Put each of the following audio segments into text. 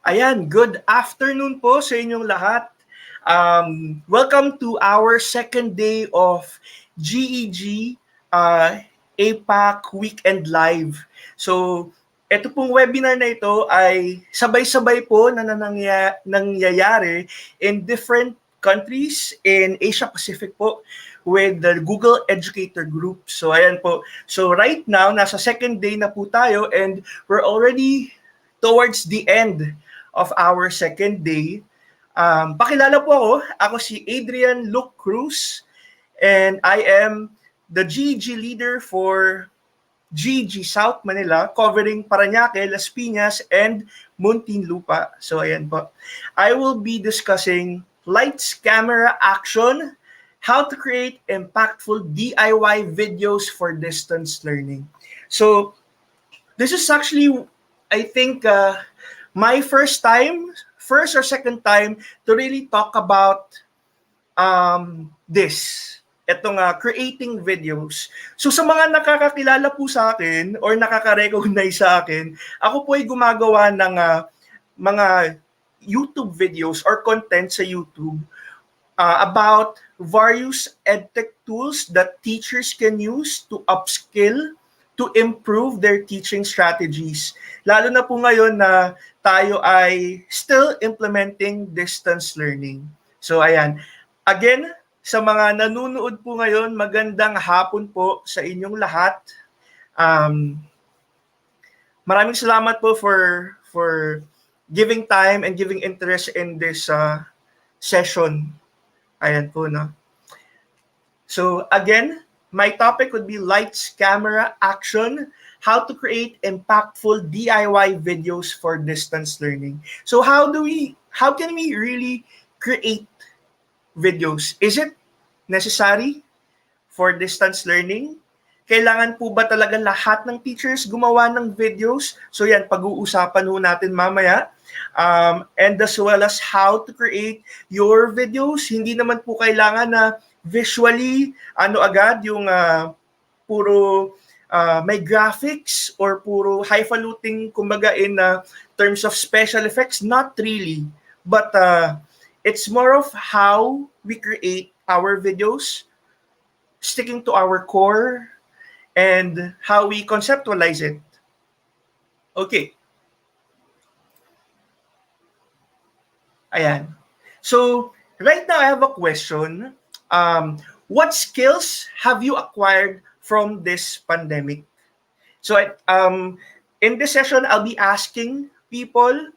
Ayan, good afternoon po sa inyong lahat. Welcome to our second day of GEG APAC Weekend Live. So, ito pong webinar na ito ay sabay-sabay po na nangyayari in different countries in Asia Pacific po with the Google Educator Group. So, ayan po. So, right now, nasa second day na po tayo and we're already towards the end of our second day. Pakilala po ako. Ako si Adrian Cruz and I am the GEG leader for GEG South Manila covering Parañaque, Las Piñas, and Muntinlupa. So ayan po. I will be discussing lights, camera, action, how to create impactful DIY videos for distance learning. So this is actually, I think, my first or second time to really talk about itong creating videos. So sa mga nakakakilala po sa akin or nakaka-recognize sa akin, ako po ay gumagawa ng mga YouTube videos or content sa YouTube about various edtech tools that teachers can use to upskill, to improve their teaching strategies. Lalo na po ngayon na tayo ay still implementing distance learning. So ayan, again, sa mga nanonood po ngayon, magandang hapon po sa inyong lahat. Maraming salamat po for giving time and giving interest in this session. Ayan po, no? So again, my topic would be lights, camera, action, how to create impactful DIY videos for distance learning. So how can we really create videos? Is it necessary for distance learning? Kailangan po ba talaga lahat ng teachers gumawa ng videos? So yan, pag-uusapan ho natin mamaya. And as well as how to create your videos. Hindi naman po kailangan na visually, agad yung puro may graphics or puro highfalutin, kumbaga in terms of special effects. Not really. But it's more of how we create our videos, sticking to our core, and how we conceptualize it. Okay. Ayan. So, right now I have a question. What skills have you acquired from this pandemic? So, in this session, I'll be asking people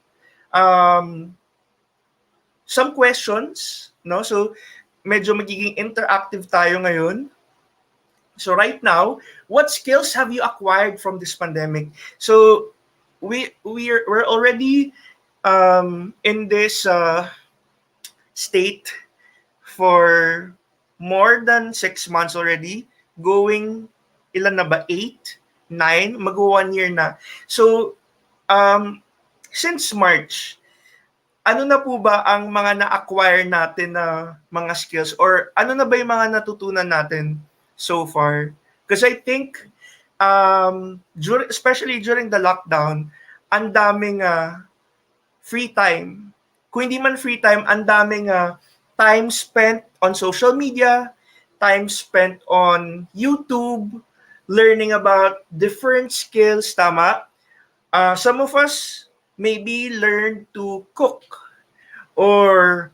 some questions, no? So, medyo magiging interactive tayo ngayon. So, right now, what skills have you acquired from this pandemic? So, we're already in this state for more than 6 months already, going, ilan na ba? 8, 9, mag-1 year na. So, since March, ano na po ba ang mga na-acquire natin na mga skills? Or ano na ba yung mga natutunan natin so far? Because I think, especially during the lockdown, ang daming free time. Kung hindi man free time, ang daming time spent on social media, time spent on YouTube, learning about different skills, tama? Some of us maybe learn to cook or,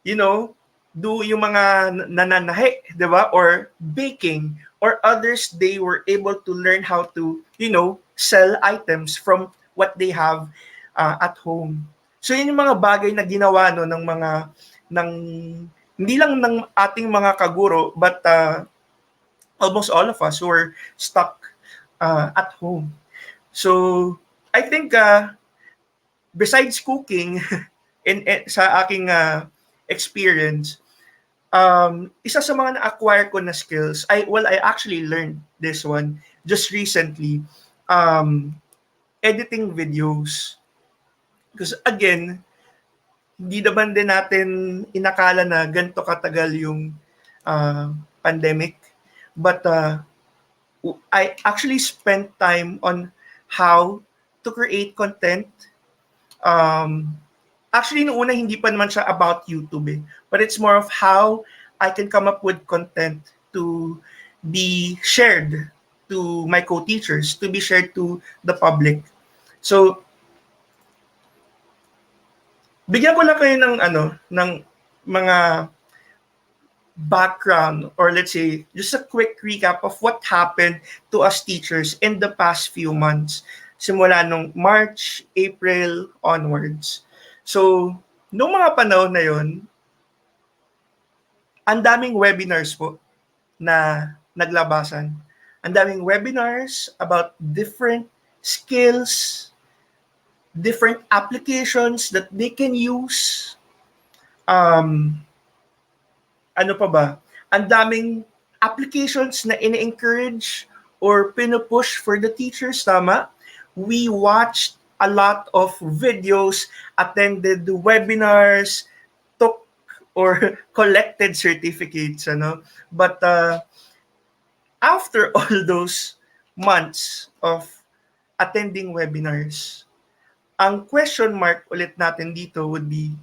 do yung mga nananahe, di ba? Or baking. Or others, they were able to learn how to, sell items from what they have at home. So yun yung mga bagay na ginawa hindi lang ng ating mga kaguro, but almost all of us who were stuck at home. So I think besides cooking, sa aking experience, isa sa mga na-acquire ko na skills, I actually learned this one just recently, editing videos. Because again, hindi naman din natin inakala na ganito katagal yung pandemic. But I actually spent time on how to create content Um, Actually, noong una, hindi pa naman siya about YouTube eh. But it's more of how I can come up with content to be shared to my co-teachers, to be shared to the public. So, bigyan ko lang kayo ng ng mga background, or let's say just a quick recap of what happened to us teachers in the past few months, simula nung March, April onwards. So, nung mga panahon na yon, ang daming webinars po na naglabasan. Ang daming webinars about different skills, different applications that they can use. Ano pa ba? Ang daming applications na ini-encourage or pinupush for the teachers, tama? We watched a lot of videos, attended webinars, took or collected certificates, ano? But after all those months of attending webinars, ang question mark ulit natin dito would be,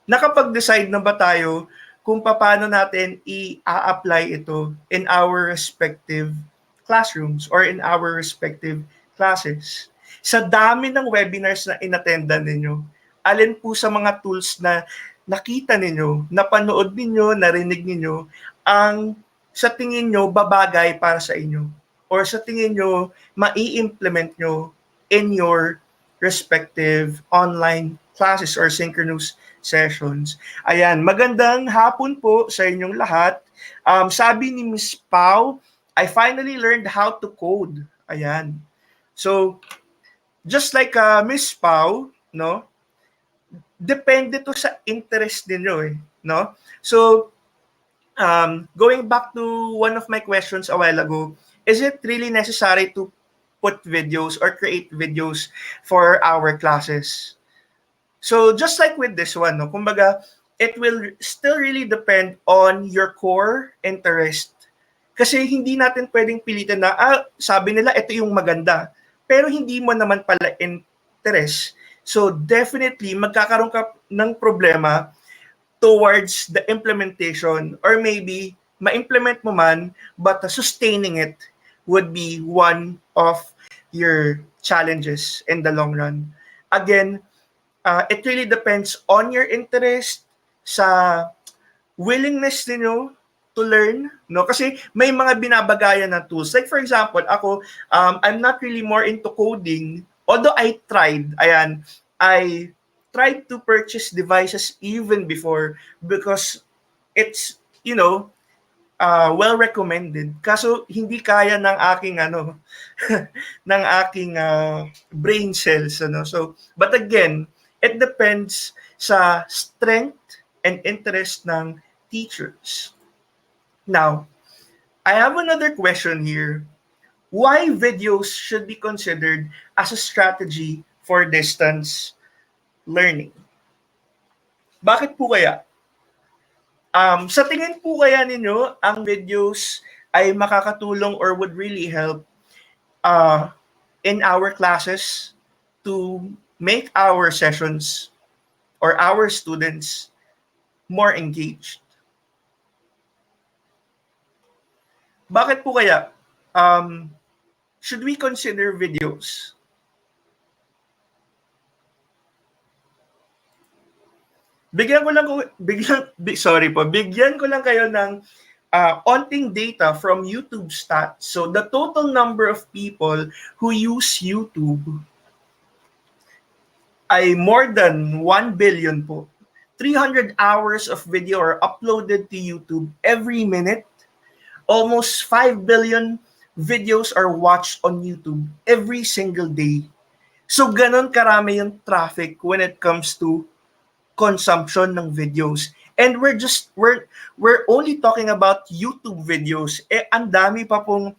nakapag-decide na ba tayo kung paano natin i-apply ito in our respective classrooms or in our respective classes? Sa dami ng webinars na inattendan ninyo, alin po sa mga tools na nakita ninyo, napanood ninyo, narinig ninyo, ang sa tingin nyo babagay para sa inyo? Or sa tingin nyo, mai-implement nyo in your respective online classes or synchronous sessions. Ayan, magandang hapon po sa inyong lahat. Sabi ni Miss Pau, I finally learned how to code. Ayan. So, just like Miss Pau, no? Depende to sa interest ninyo eh, no? So, going back to one of my questions a while ago, is it really necessary to put videos or create videos for our classes? So just like with this one, no, kumbaga, it will still really depend on your core interest. Kasi hindi natin pwedeng pilitin na, sabi nila ito yung maganda, pero hindi mo naman pala interest. So definitely, magkakaroon ka ng problema towards the implementation, or maybe ma-implement mo man, but sustaining it would be one of your challenges in the long run. Again, it really depends on your interest, sa willingness niyo to learn, no? Kasi may mga binabagayan na tools. Like for example, ako, I'm not really more into coding, although I tried to purchase devices even before because it's, well recommended. Kaso hindi kaya ng aking ng aking brain cells, ano. So, but again, it depends sa strength and interest ng teachers. Now, I have another question here. Why videos should be considered as a strategy for distance learning? Bakit po kaya? Sa tingin po kaya ninyo, ang videos ay makakatulong or would really help in our classes to make our sessions or our students more engaged? Bakit po kaya? Should we consider videos? Bigyan ko lang kayo ng onting data from YouTube stats. So the total number of people who use YouTube ay more than 1 billion po. 300 hours of video are uploaded to YouTube every minute. Almost 5 billion videos are watched on YouTube every single day. So ganon karami yung traffic when it comes to consumption ng videos. And we're only talking about YouTube videos. Ang dami pa pong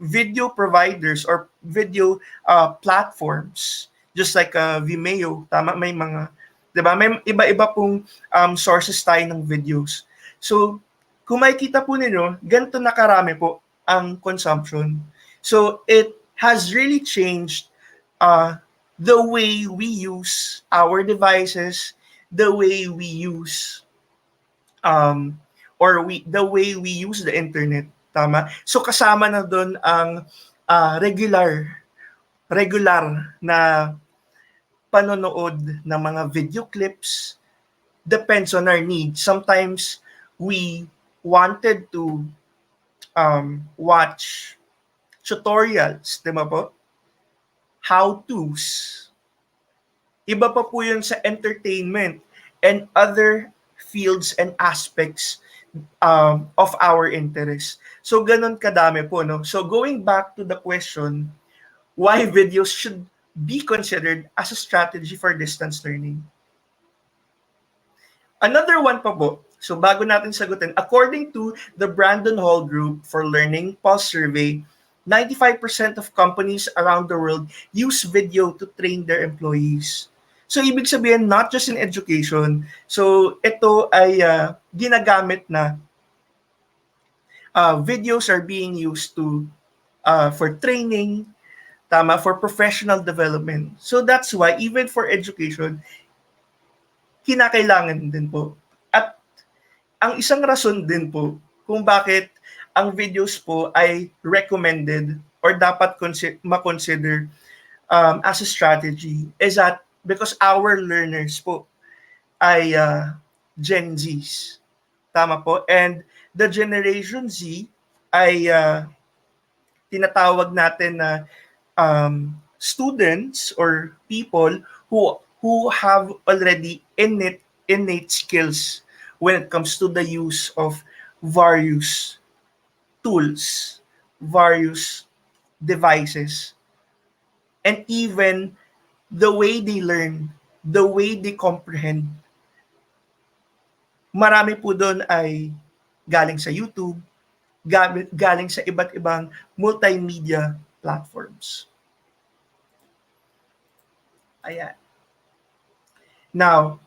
video providers or video platforms, just like Vimeo, tama, may mga, 'di ba? May iba-iba pong sources tayo ng videos. So, kung makikita po ninyo, ganito na karami po ang consumption. So, it has really changed uh, the way we use our devices, the way we use um, the way we use the internet. Tama? So kasama na doon ang regular na panonood ng mga video clips. Depends on our needs. Sometimes we wanted to watch tutorials, di ba po? How-tos. Iba pa po yun sa entertainment and other fields and aspects of our interest. So, ganun kadami po. No? So, going back to the question, why videos should be considered as a strategy for distance learning. Another one pa po, so bago natin sagutin, according to the Brandon Hall Group for Learning Pulse Survey, 95% of companies around the world use video to train their employees. So ibig sabihin, not just in education, so ito ay ginagamit na videos are being used for training, tama, for professional development. So that's why even for education, kinakailangan din po. At ang isang rason din po kung bakit ang videos po ay recommended or dapat ma-consider as a strategy is that because our learners po ay Gen Zs. Tama po? And the Generation Z ay tinatawag natin na students or people who have already innate skills when it comes to the use of various tools, various devices, and even the way they learn, the way they comprehend. Marami po doon ay galing sa YouTube, galing sa iba't ibang multimedia platforms. Ayan. Now,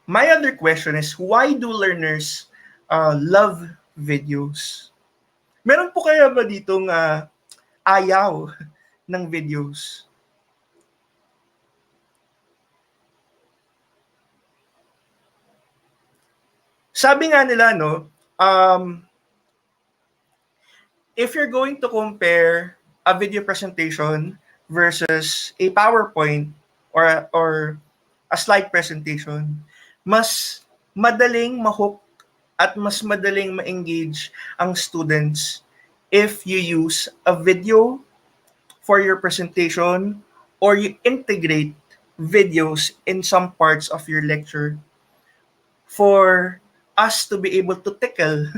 my other question is, why do learners love videos? Meron po kaya ba ditong ayaw ng videos? Sabi nga nila, no, if you're going to compare a video presentation versus a PowerPoint or a slide presentation, mas madaling ma-hook at mas madaling ma-engage ang students if you use a video for your presentation or you integrate videos in some parts of your lecture for us to be able to tickle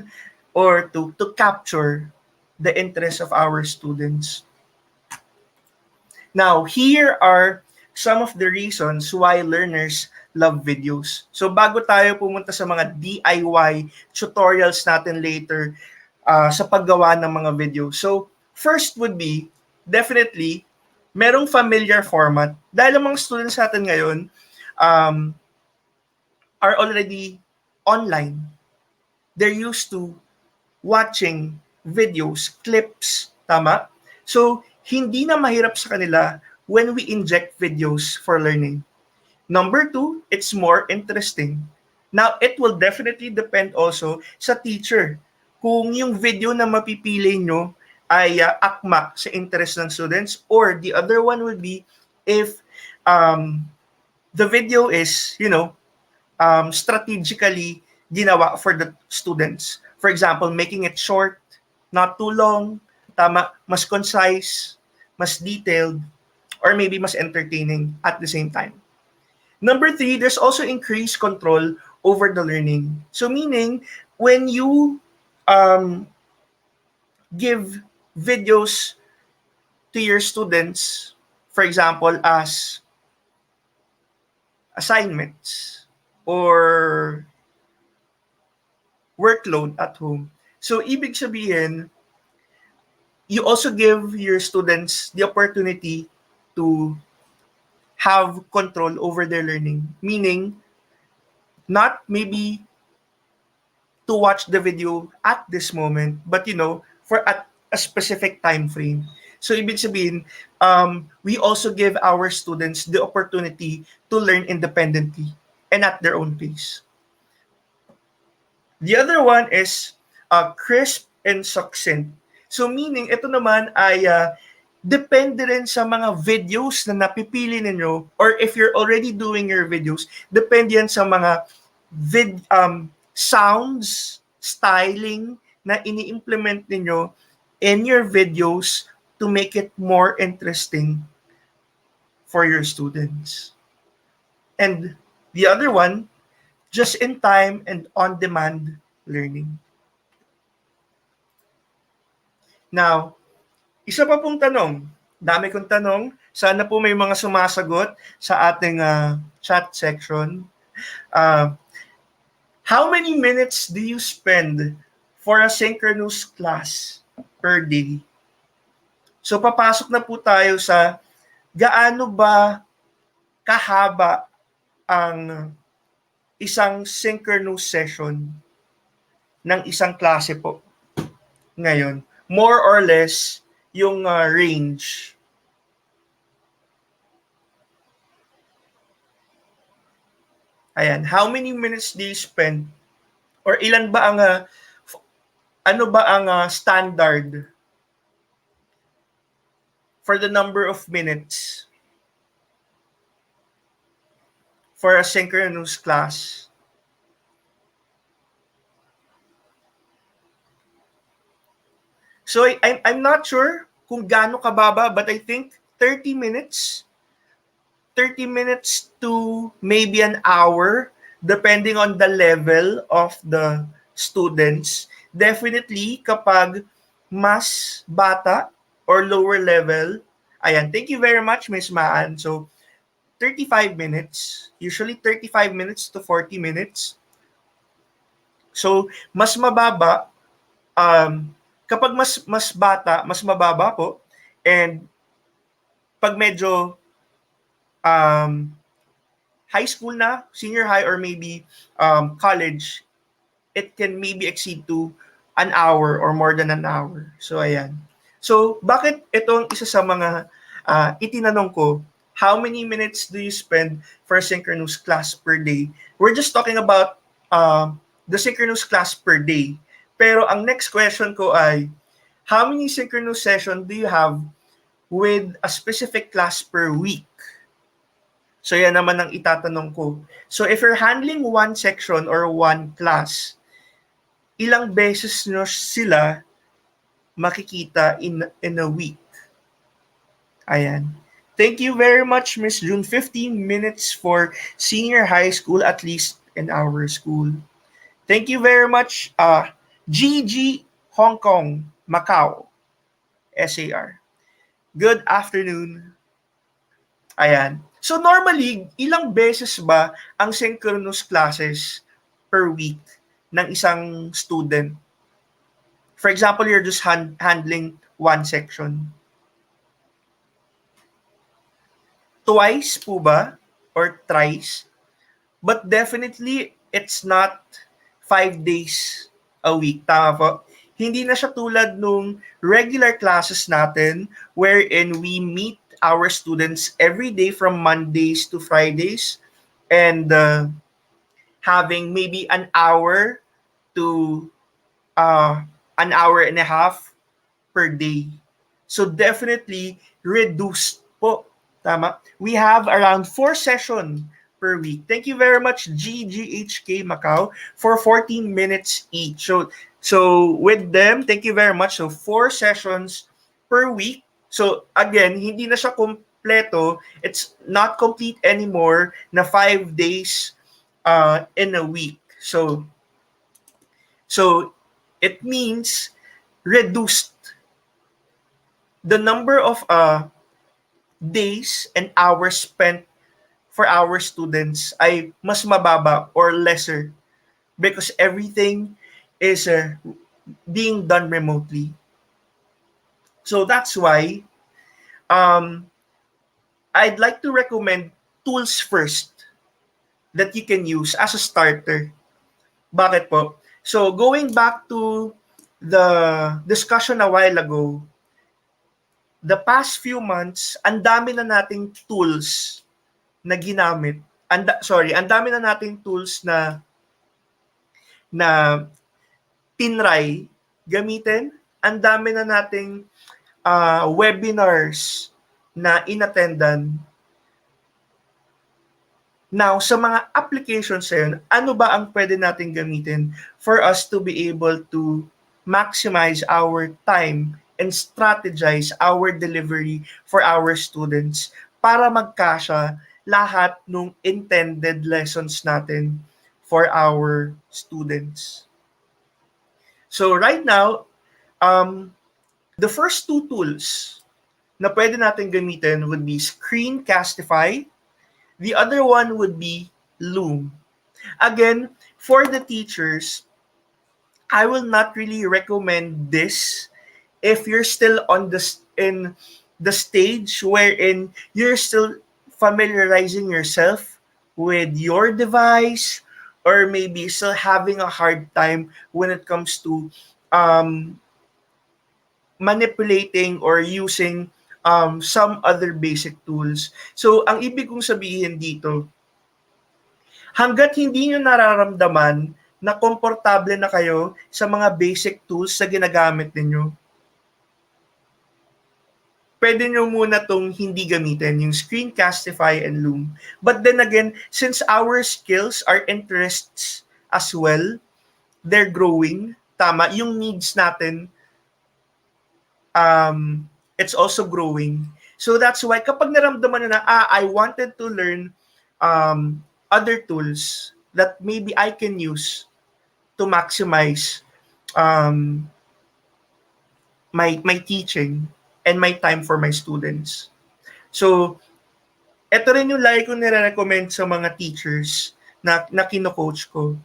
or to capture the interest of our students. Now, here are some of the reasons why learners love videos. So bago tayo pumunta sa mga DIY tutorials natin later sa paggawa ng mga video. So first would be, definitely, merong familiar format. Dahil ang mga students natin ngayon are already online. They're used to watching videos, clips, tama? So, hindi na mahirap sa kanila when we inject videos for learning. Number two, it's more interesting. Now, it will definitely depend also sa teacher. Kung yung video na mapipili nyo ay akma sa interest ng students, or the other one would be if the video is, strategically ginawa for the students. For example, making it short, not too long, tama, mas concise, mas detailed, or maybe mas entertaining at the same time. Number three, there's also increased control over the learning. So meaning, when you give videos to your students, for example, as assignments or workload at home. So, ibig sabihin, you also give your students the opportunity to have control over their learning. Meaning, not maybe to watch the video at this moment, but for at a specific time frame. So ibig sabihin, we also give our students the opportunity to learn independently and at their own pace. The other one is crisp and succinct. So meaning, ito naman ay depende rin sa mga videos na napipili ninyo, or if you're already doing your videos, depende yan sa mga sounds, styling na ini-implement ninyo in your videos to make it more interesting for your students. And the other one, just in time and on-demand learning. Now, isa pa pong tanong, dami kong tanong, sana po may mga sumasagot sa ating chat section. How many minutes do you spend for a synchronous class per day? So papasok na po tayo sa gaano ba kahaba ang isang synchronous session ng isang klase po ngayon. More or less, yung range. Ayan, how many minutes do you spend? Or ilan ba ang, ano ba ang standard for the number of minutes for a synchronous class? So I'm not sure kung gaano kababa, but I think 30 minutes to maybe an hour, depending on the level of the students. Definitely, kapag mas bata or lower level, ayan, thank you very much, Miss Maan. So, 35 minutes, usually 35 minutes to 40 minutes. So, mas mababa, kapag mas bata, mas mababa po. And pag medyo high school na, senior high, or maybe college, it can maybe exceed to an hour or more than an hour. So, ayan. So, bakit ito ang isa sa mga itinanong ko? How many minutes do you spend for a synchronous class per day? We're just talking about the synchronous class per day. Pero ang next question ko ay, how many synchronous sessions do you have with a specific class per week? So yan naman ang itatanong ko. So if you're handling one section or one class, ilang beses nyo sila makikita in a week? Ayan. Thank you very much, Miss June. 15 minutes for senior high school, at least in our school. Thank you very much, GG Hong Kong, Macau, SAR. Good afternoon. Ayan. So normally, ilang beses ba ang synchronous classes per week ng isang student? For example, you're just handling one section. Twice po ba? Or thrice? But definitely, it's not 5 days a week. Tama po? Hindi na siya tulad nung regular classes natin wherein we meet our students every day from Mondays to Fridays, and having maybe an hour to an hour and a half per day. So definitely reduced po. Tama? We have around 4 sessions per week. Thank you very much, GGHK Macau, for 14 minutes each. So with them, thank you very much. So 4 sessions per week. So again, hindi na siya kompleto. It's not complete anymore na 5 days in a week. So it means reduced the number of days and hours spent for our students ay mas mababa or lesser because everything is being done remotely. So that's why I'd like to recommend tools first that you can use as a starter. Bakit po? So going back to the discussion a while ago, the past few months, ang dami na nating tools na ginamit. Ang dami na nating tools na tinry gamitin. Ang dami na nating webinars na inattendan. Now, sa mga applications na yun, ano ba ang pwede natin gamitin for us to be able to maximize our time and strategize our delivery for our students para magkasya lahat ng intended lessons natin for our students. So right now, the first two tools na pwede natin gamitin would be Screencastify. The other one would be Loom. Again, for the teachers, I will not really recommend this if you're still in the stage wherein you're still familiarizing yourself with your device, or maybe still having a hard time when it comes to um, manipulating or using some other basic tools. So, ang ibig kong sabihin dito, hanggat hindi nyo nararamdaman na komportable na kayo sa mga basic tools na ginagamit ninyo, pwede nyo muna tong hindi gamitin, yung Screencastify and Loom. But then again, since our skills, our interests as well, they're growing, tama, yung needs natin, it's also growing. So that's why kapag naramdaman nyo na, I wanted to learn other tools that maybe I can use to maximize my teaching and my time for my students. So, ito rin yung lagi ko nire-recommend sa mga teachers na kino-coach ko.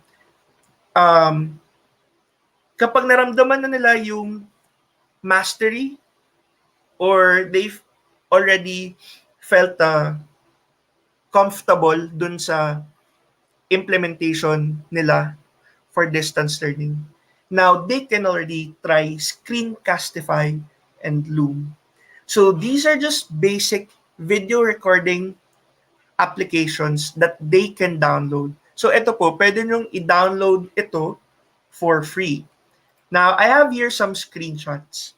Kapag naramdaman na nila yung mastery or they've already felt comfortable dun sa implementation nila for distance learning, now they can already try Screencastify and Loom. So these are just basic video recording applications that they can download. So ito po, pwede nyong i-download ito for free. Now, I have here some screenshots.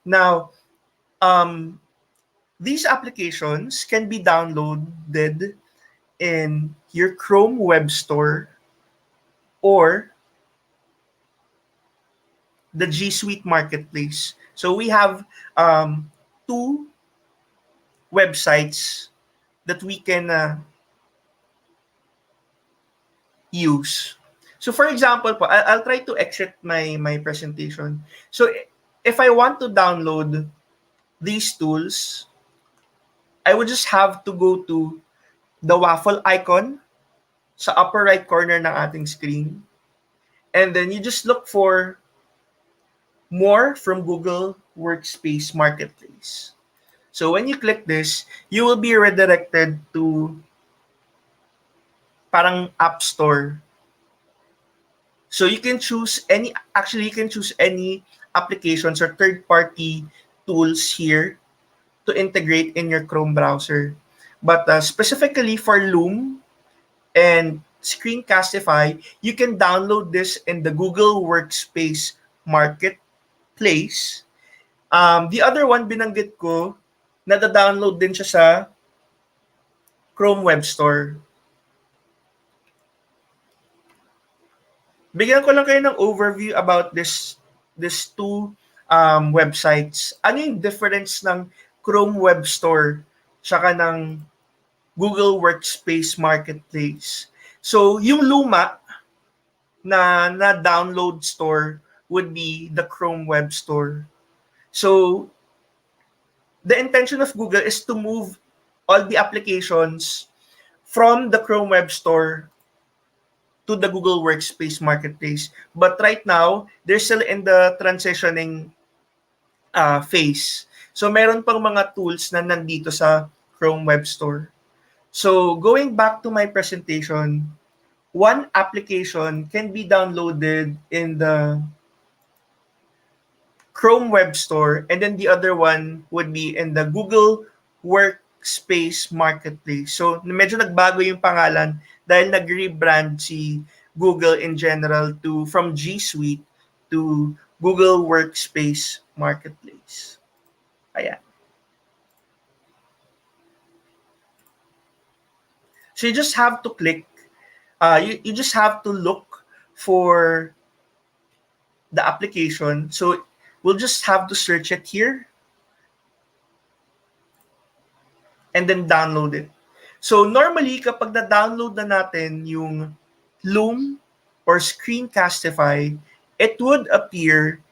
Now, these applications can be downloaded in your Chrome web store or the G Suite Marketplace. So we have two websites that we can use. So for example po, I'll try to exit my presentation. So if I want to download these tools, I would just have to go to the waffle icon sa upper right corner ng ating screen. And then you just look for more from Google Workspace Marketplace. So when you click this, you will be redirected to parang App Store. So you can choose any applications or third-party tools here to integrate in your Chrome browser. But specifically for Loom and Screencastify, you can download this in the Google Workspace Marketplace. The other one binanggit ko, nada-download din siya sa Chrome Web Store. Bigyan ko lang kayo ng overview about this two websites. Ano yung difference ng Chrome Web Store tsaka ng Google Workspace Marketplace? So, yung luma na download store would be the Chrome Web Store. So, the intention of Google is to move all the applications from the Chrome Web Store to the Google Workspace Marketplace. But right now, they're still in the transitioning phase. So meron pang mga tools na nandito sa Chrome Web Store. So going back to my presentation, one application can be downloaded in the Chrome Web Store, and then the other one would be in the Google Workspace Marketplace. So medyo nagbago yung pangalan dahil nag-rebrand si Google in general to from G Suite to Google Workspace Marketplace. Ayan. So you just have to click, you just have to look for the application. So we'll just have to search it here and then download it. So normally, kapag na-download na natin yung Loom or Screencastify, it would appear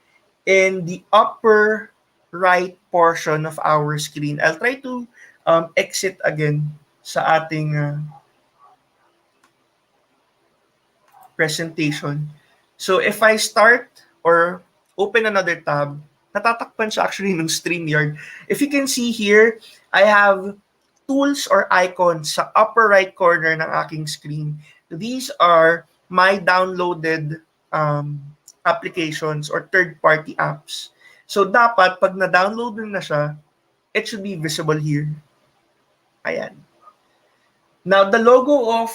in the upper right portion of our screen. I'll try to exit again sa ating presentation. So if I start or open another tab, natatakpan siya actually ng StreamYard. If you can see here, I have tools or icons sa upper right corner ng aking screen. These are my downloaded applications or third-party apps. So dapat pag na-download na siya, it should be visible here. Ayan. Now the logo of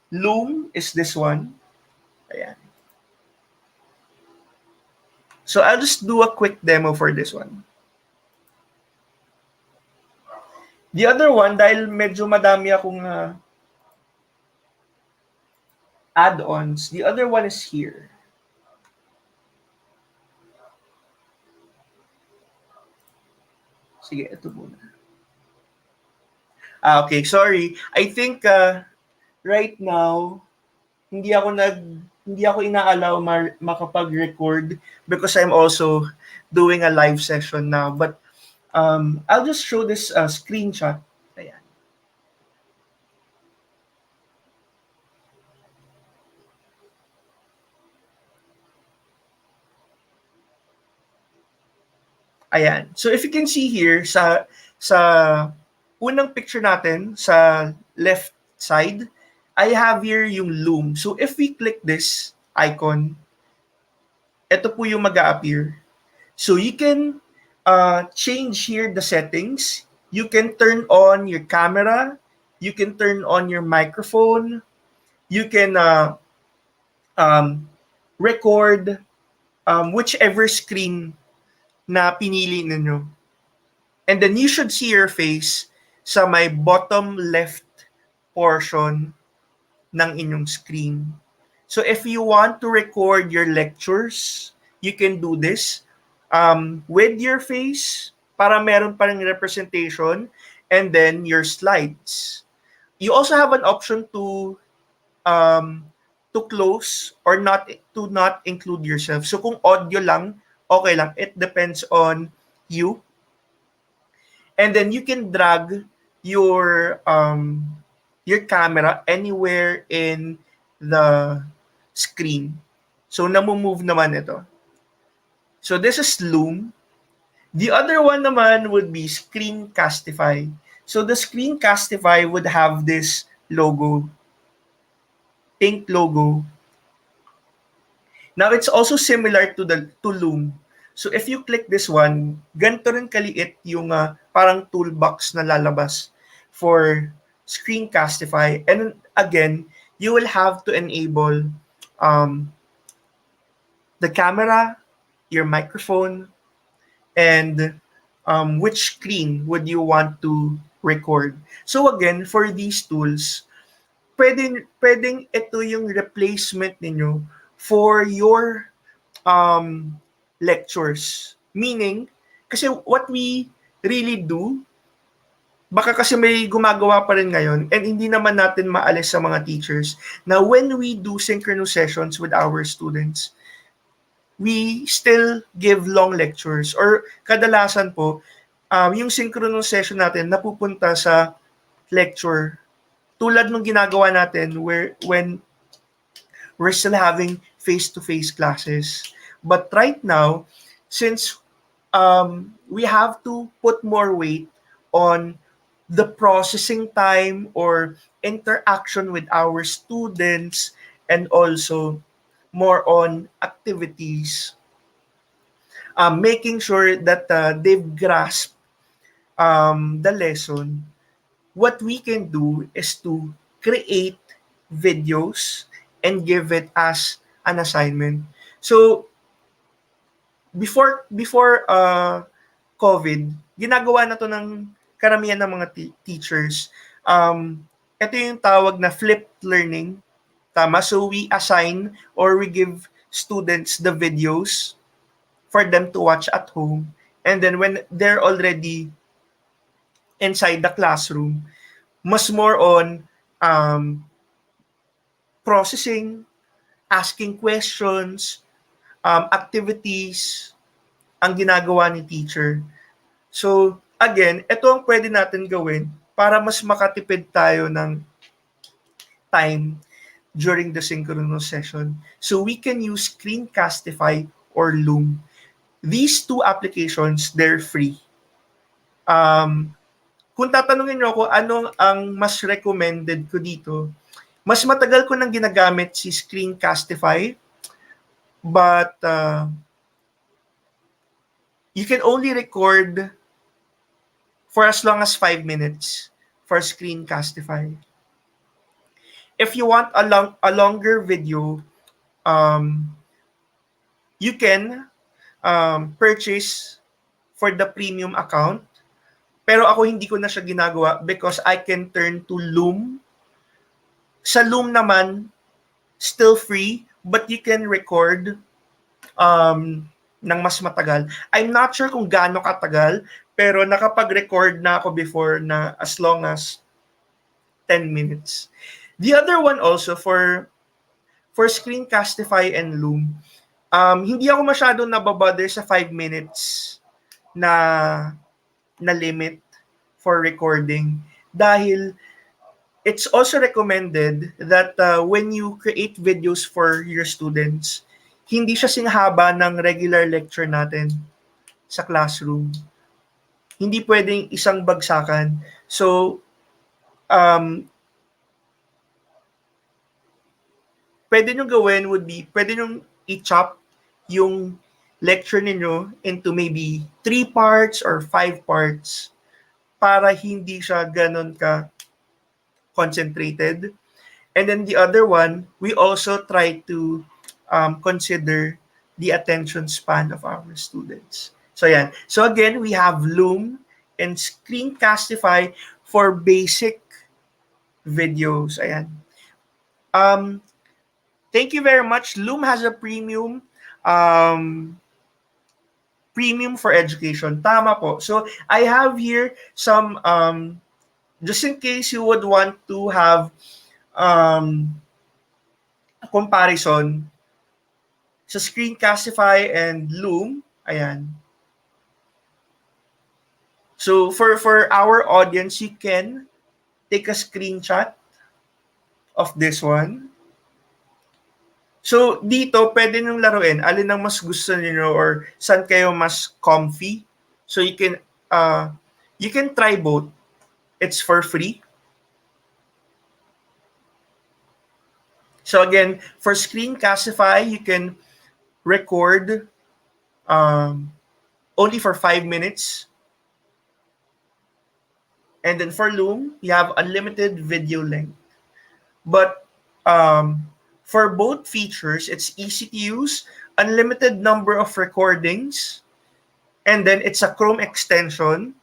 Loom is this one. Ayan. So I'll just do a quick demo for this one. The other one, dahil medyo madami akong add-ons, the other one is here. Sige, ito muna. Okay, sorry. I think right now, hindi ako inaalaw makapag-record because I'm also doing a live session now. But I'll just show this screenshot. Ayan. Ayan. So if you can see here sa unang picture natin sa left side, I have here yung Loom. So if we click this icon, ito po yung mag-a-appear. So you can change here the settings. You can turn on your camera. You can turn on your microphone. You can record whichever screen na pinili ninyo. And then you should see your face sa may bottom left portion ng inyong screen. So if you want to record your lectures, you can do this with your face para meron pa ring representation, and then your slides. You also have an option to close or not include yourself. So kung audio lang, okay lang. It depends on you. And then you can drag your camera anywhere in the screen. So namumove naman ito. So this is Loom. The other one naman would be Screencastify. So the Screencastify would have this logo, pink logo. Now it's also similar to Loom. So if you click this one, ganito rin kaliit yung parang toolbox na lalabas for Screencastify. And again, you will have to enable the camera, your microphone, and which screen would you want to record. So again, for these tools, pwedeng ito yung replacement ninyo for your lectures. Meaning, kasi what we really do, baka kasi may gumagawa pa rin ngayon and hindi naman natin maalis sa mga teachers na when we do synchronous sessions with our students, we still give long lectures or kadalasan po, yung synchronous session natin napupunta sa lecture tulad ng ginagawa natin when we're still having face-to-face classes. But right now, since we have to put more weight on the processing time or interaction with our students and also more on activities, making sure that they've grasped the lesson. What we can do is to create videos and give it as an assignment. So before COVID, ginagawa na to ng karamihan ng mga teachers. Ito yung tawag na flipped learning. Tama? So we assign or we give students the videos for them to watch at home. And then when they're already inside the classroom, mas more on um, processing, asking questions, activities, ang ginagawa ni teacher. So, again, ito ang pwede natin gawin para mas makatipid tayo ng time during the synchronous session. So, we can use Screencastify or Loom. These two applications, they're free. Kung tatanungin nyo ako anong ang mas recommended ko dito, mas matagal ko nang ginagamit si Screencastify, but you can only record for as long as 5 minutes for Screencastify. If you want a longer video, you can purchase for the premium account. Pero ako hindi ko na siya ginagawa because I can turn to Loom. Sa Loom naman, still free, but you can record ng mas matagal. I'm not sure kung gaano katagal, pero nakapag-record na ako before na as long as 10 minutes. The other one also for Screencastify and Loom, hindi ako masyadong nababother sa 5 minutes na limit for recording dahil it's also recommended that when you create videos for your students, hindi siya singhaba ng regular lecture natin sa classroom. Hindi pwedeng isang bagsakan. So, pwede nyo gawin would be, pwede nyo i-chop yung lecture ninyo into maybe 3 parts or 5 parts para hindi siya ganon ka concentrated. And then the other one, we also try to consider the attention span of our students. So yan. So again, we have Loom and Screencastify for basic videos. Ayan. Thank you very much. Loom has a premium for education. Tama po. So I have here some just in case you would want to have a comparison sa Screencastify and Loom. Ayan. So for our audience, you can take a screenshot of this one. So dito, pwede nyung laruin alin ang mas gusto niyo or saan kayo mas comfy. So you can try both. It's for free. So again, for Screencastify, you can record only for 5 minutes. And then for Loom, you have unlimited video length. But for both features, it's easy to use, unlimited number of recordings, and then it's a Chrome extension.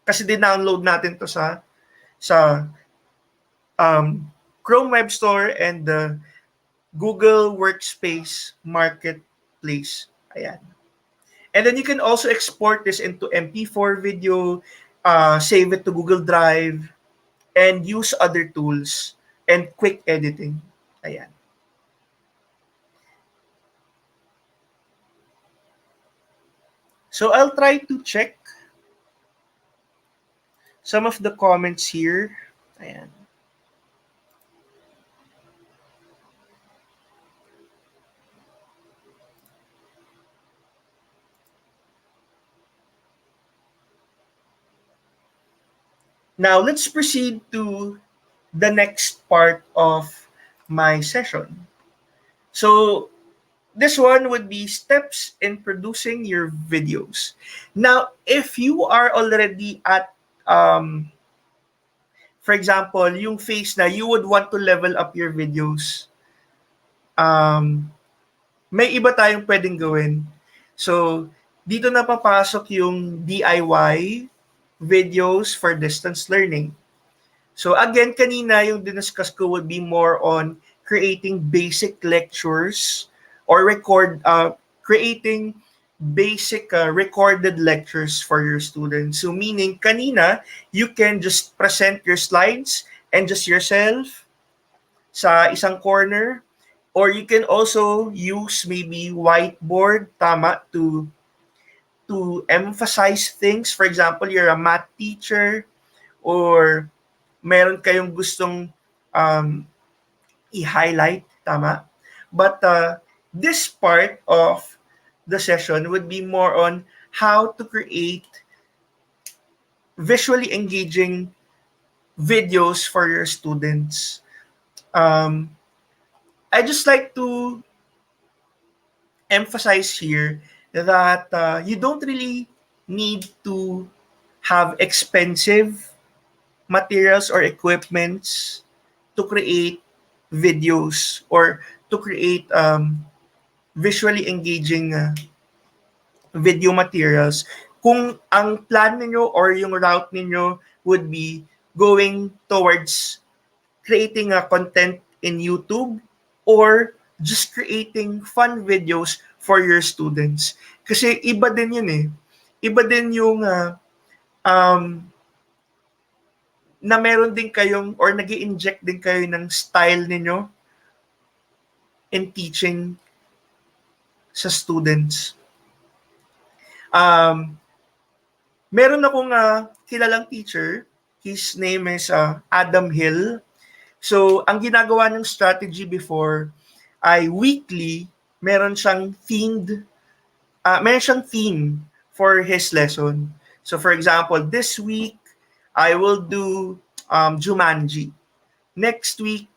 Kasi din-download natin to sa Chrome Web Store and the Google Workspace Marketplace. Ayan. And then you can also export this into MP4 video, save it to Google Drive, and use other tools and quick editing. Ayan. So I'll try to check some of the comments here. Ayan. Now, let's proceed to the next part of my session. So, this one would be steps in producing your videos. Now, if you are already at, for example, yung phase na you would want to level up your videos, may iba tayong pwedeng gawin. So, dito na papasok yung DIY videos for distance learning. So again, kanina yung diniscuss ko would be more on creating basic lectures or creating basic recorded lectures for your students. So meaning kanina, you can just present your slides and just yourself sa isang corner, or you can also use maybe whiteboard, tama, to emphasize things. For example, you're a math teacher or meron kayong gustong um, i-highlight, tama? But this part of the session would be more on how to create visually engaging videos for your students. I just like to emphasize here that you don't really need to have expensive materials or equipments to create videos or to create visually engaging video materials. Kung ang plan ninyo or yung route ninyo would be going towards creating a content in YouTube or just creating fun videos for your students. Kasi iba din yun eh. Iba din yung um, na meron din kayong or nag inject din kayo ng style ninyo in teaching sa students. Meron akong kilalang teacher. His name is Adam Hill. So, ang ginagawa ng strategy before ay weekly, meron siyang theme for his lesson. So, for example, this week, I will do Jumanji. Next week,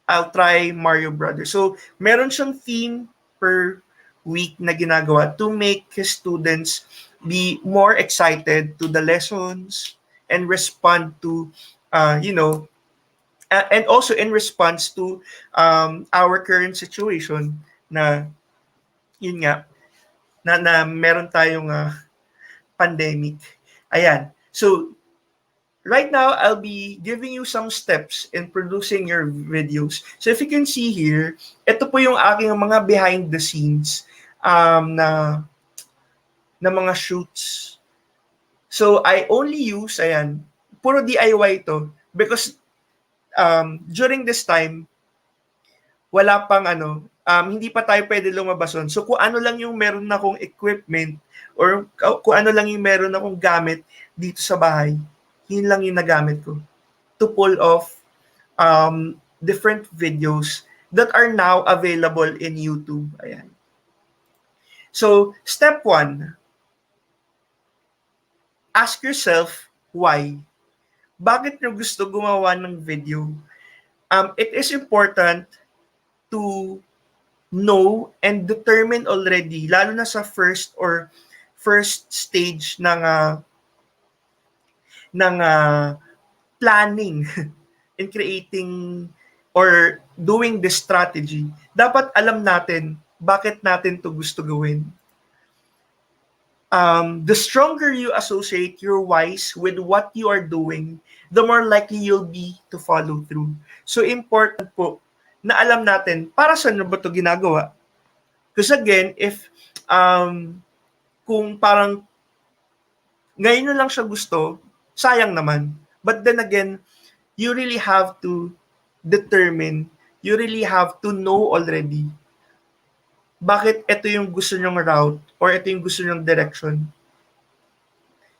I'll try Mario Brothers. So, meron siyang theme per week na ginagawa to make his students be more excited to the lessons and respond to, and also in response to our current situation na, yun nga, na meron tayong pandemic. Ayan. So, right now, I'll be giving you some steps in producing your videos. So if you can see here, ito po yung aking mga behind the scenes na mga shoots. So I only use, ayan, puro DIY to because during this time, wala pang hindi pa tayo pwede lumabason. So kung ano lang yung meron akong equipment or kung ano lang yung meron akong gamit dito sa bahay, yun lang yung nagamit ko to pull off different videos that are now available in YouTube. Ayan. So, step 1, ask yourself why. Bakit nyo gusto gumawa ng video? It is important to know and determine already, lalo na sa first stage ng planning in creating or doing this strategy. Dapat alam natin bakit natin to gusto gawin. The stronger you associate your whys with what you are doing, the more likely you'll be to follow through. So important po na alam natin para saan ba ito ginagawa. Because again, if kung parang ngayon lang siya gusto, sayang naman. But then again, you really have to determine, you really have to know already bakit ito yung gusto nyong route or ito yung gusto nyong direction.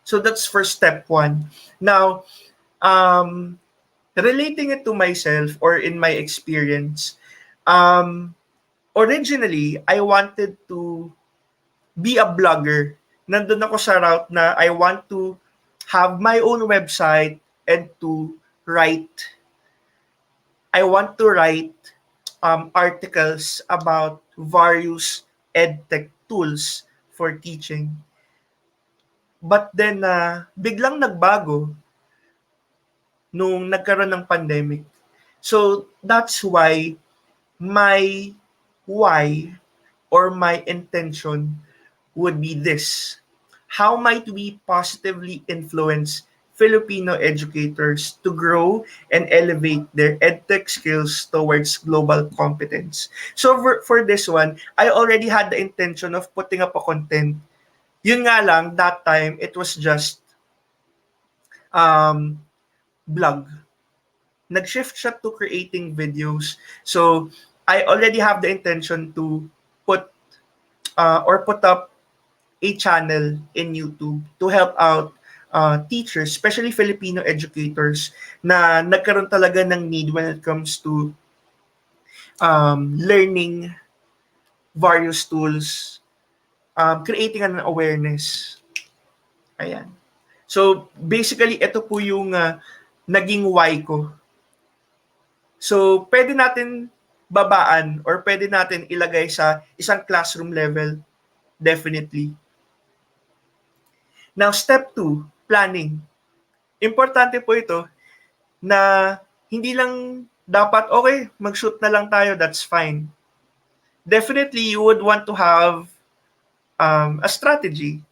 So that's for step 1. Now, relating it to myself or in my experience, originally, I wanted to be a blogger. Nandun ako sa route na I want to have my own website and to write. I want to write articles about various edtech tools for teaching. But then, biglang nagbago nung nagkaroon ng pandemic. So, that's why my why or my intention would be this. How might we positively influence Filipino educators to grow and elevate their edtech skills towards global competence? So for this one, I already had the intention of putting up a content. Yun nga lang, that time, it was just um, blog. Nag-shift siya to creating videos. So, I already have the intention to put put up a channel in YouTube to help out teachers, especially Filipino educators, na nagkaroon talaga ng need when it comes to learning various tools, creating an awareness. Ayan. So, basically, ito po yung naging why ko. So, pwede natin babaan or pwede natin ilagay sa isang classroom level, definitely. Now, step 2, planning. Importante po ito na hindi lang dapat, okay, mag-shoot na lang tayo, that's fine. Definitely, you would want to have a strategy,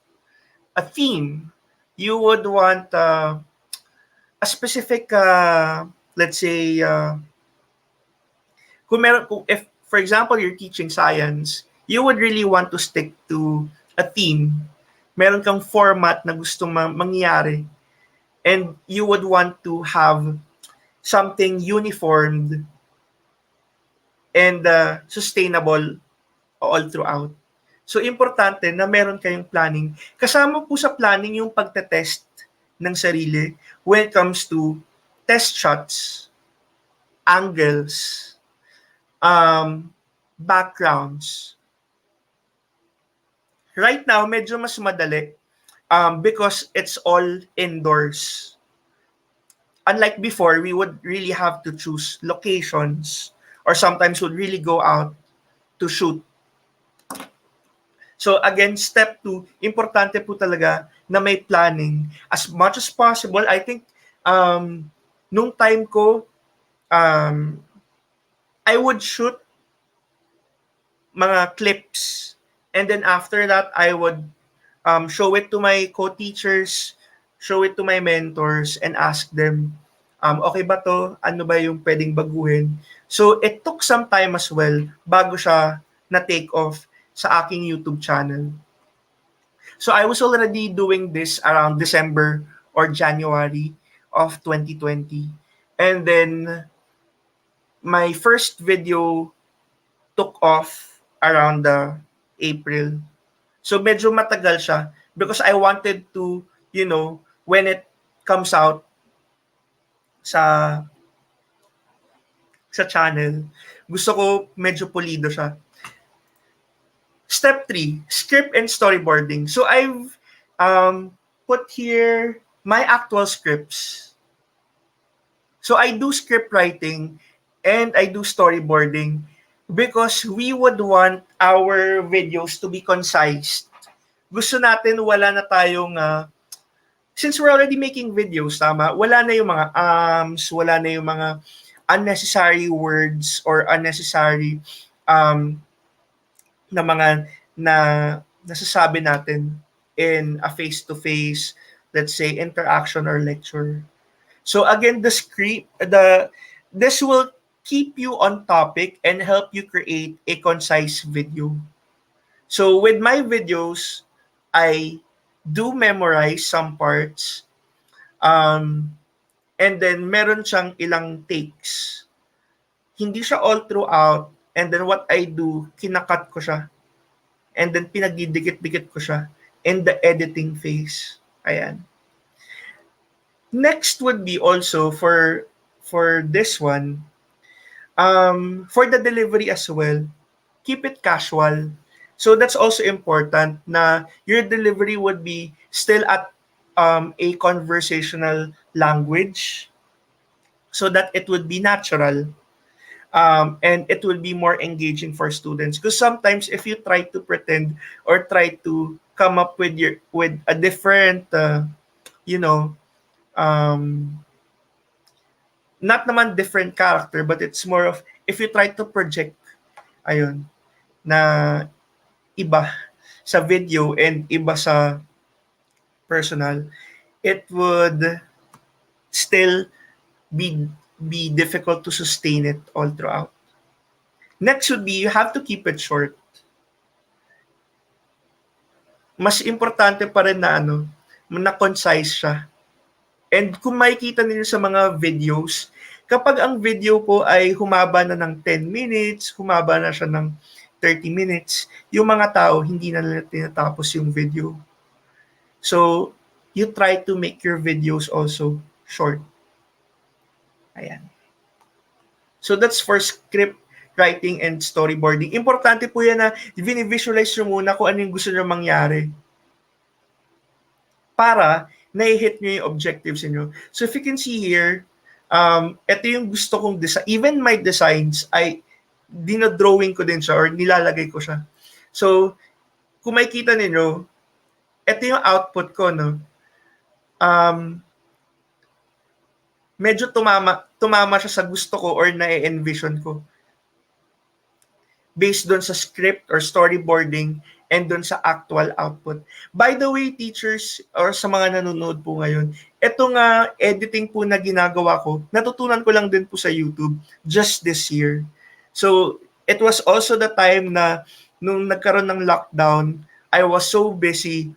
a theme. You would want a specific, let's say, if, for example, you're teaching science, you would really want to stick to a theme. Meron kang format na gusto mangyari. And you would want to have something uniformed and sustainable all throughout. So, importante na meron kayong planning. Kasama po sa planning yung pagtetest ng sarili when it comes to test shots, angles, backgrounds. Right now, medyo mas madali because it's all indoors. Unlike before, we would really have to choose locations or sometimes would really go out to shoot. So again, step 2, importante po talaga na may planning. As much as possible, I think nung time ko, I would shoot mga clips and then after that, I would show it to my co-teachers, show it to my mentors, and ask them, okay ba to? Ano ba yung pwedeng baguhin? So, it took some time as well bago siya na-take off sa aking YouTube channel. So, I was already doing this around December or January of 2020. And then, my first video took off around April. So, medyo matagal siya because I wanted to, when it comes out sa channel, gusto ko medyo pulido siya. Step 3, script and storyboarding. So I've put here my actual scripts. So I do script writing and I do storyboarding because we would want our videos to be concise. Gusto natin wala na tayong since we're already making videos, tama, wala na yung mga wala na yung mga unnecessary words or unnecessary na mga nasasabi natin in a face-to-face, let's say, interaction or lecture. So again, this will keep you on topic and help you create a concise video. So with my videos, I do memorize some parts, and then meron siyang ilang takes. Hindi siya all throughout, and then what I do, kinakat ko siya, and then pinagdidikit-dikit ko siya in the editing phase. Ayan. Next would be also for this one, for the delivery as well, keep it casual. So that's also important na your delivery would be still at a conversational language so that it would be natural. and it will be more engaging for students. Because sometimes if you try to pretend or try to come up with a different, you know, um, not naman different character, but it's more of if you try to project, ayun, na iba sa video and iba sa personal, it would still be difficult to sustain it all throughout. Next would be you have to keep it short. Mas importante pa rin na na concise siya. And kung makikita niyo sa mga videos, kapag ang video po ay humaba na ng 10 minutes, humaba na siya ng 30 minutes, yung mga tao hindi na nila tinatapos yung video. So, you try to make your videos also short. Ayan. So, that's for script writing and storyboarding. Importante po yan na visualize nyo muna kung ano yung gusto nyo mangyari para na-hit nyo yung objectives nyo. So, if you can see here, ito yung gusto kong design. Even my designs, ay dinodrawing ko din siya or nilalagay ko siya. So, kung makikita ninyo, ito yung output ko, no? Medyo tumama siya sa gusto ko or na-envision ko. Based doon sa script or storyboarding and doon sa actual output. By the way, teachers or sa mga nanonood po ngayon, etong editing po na ginagawa ko, natutunan ko lang din po sa YouTube just this year. So, it was also the time na nung nagkaroon ng lockdown, I was so busy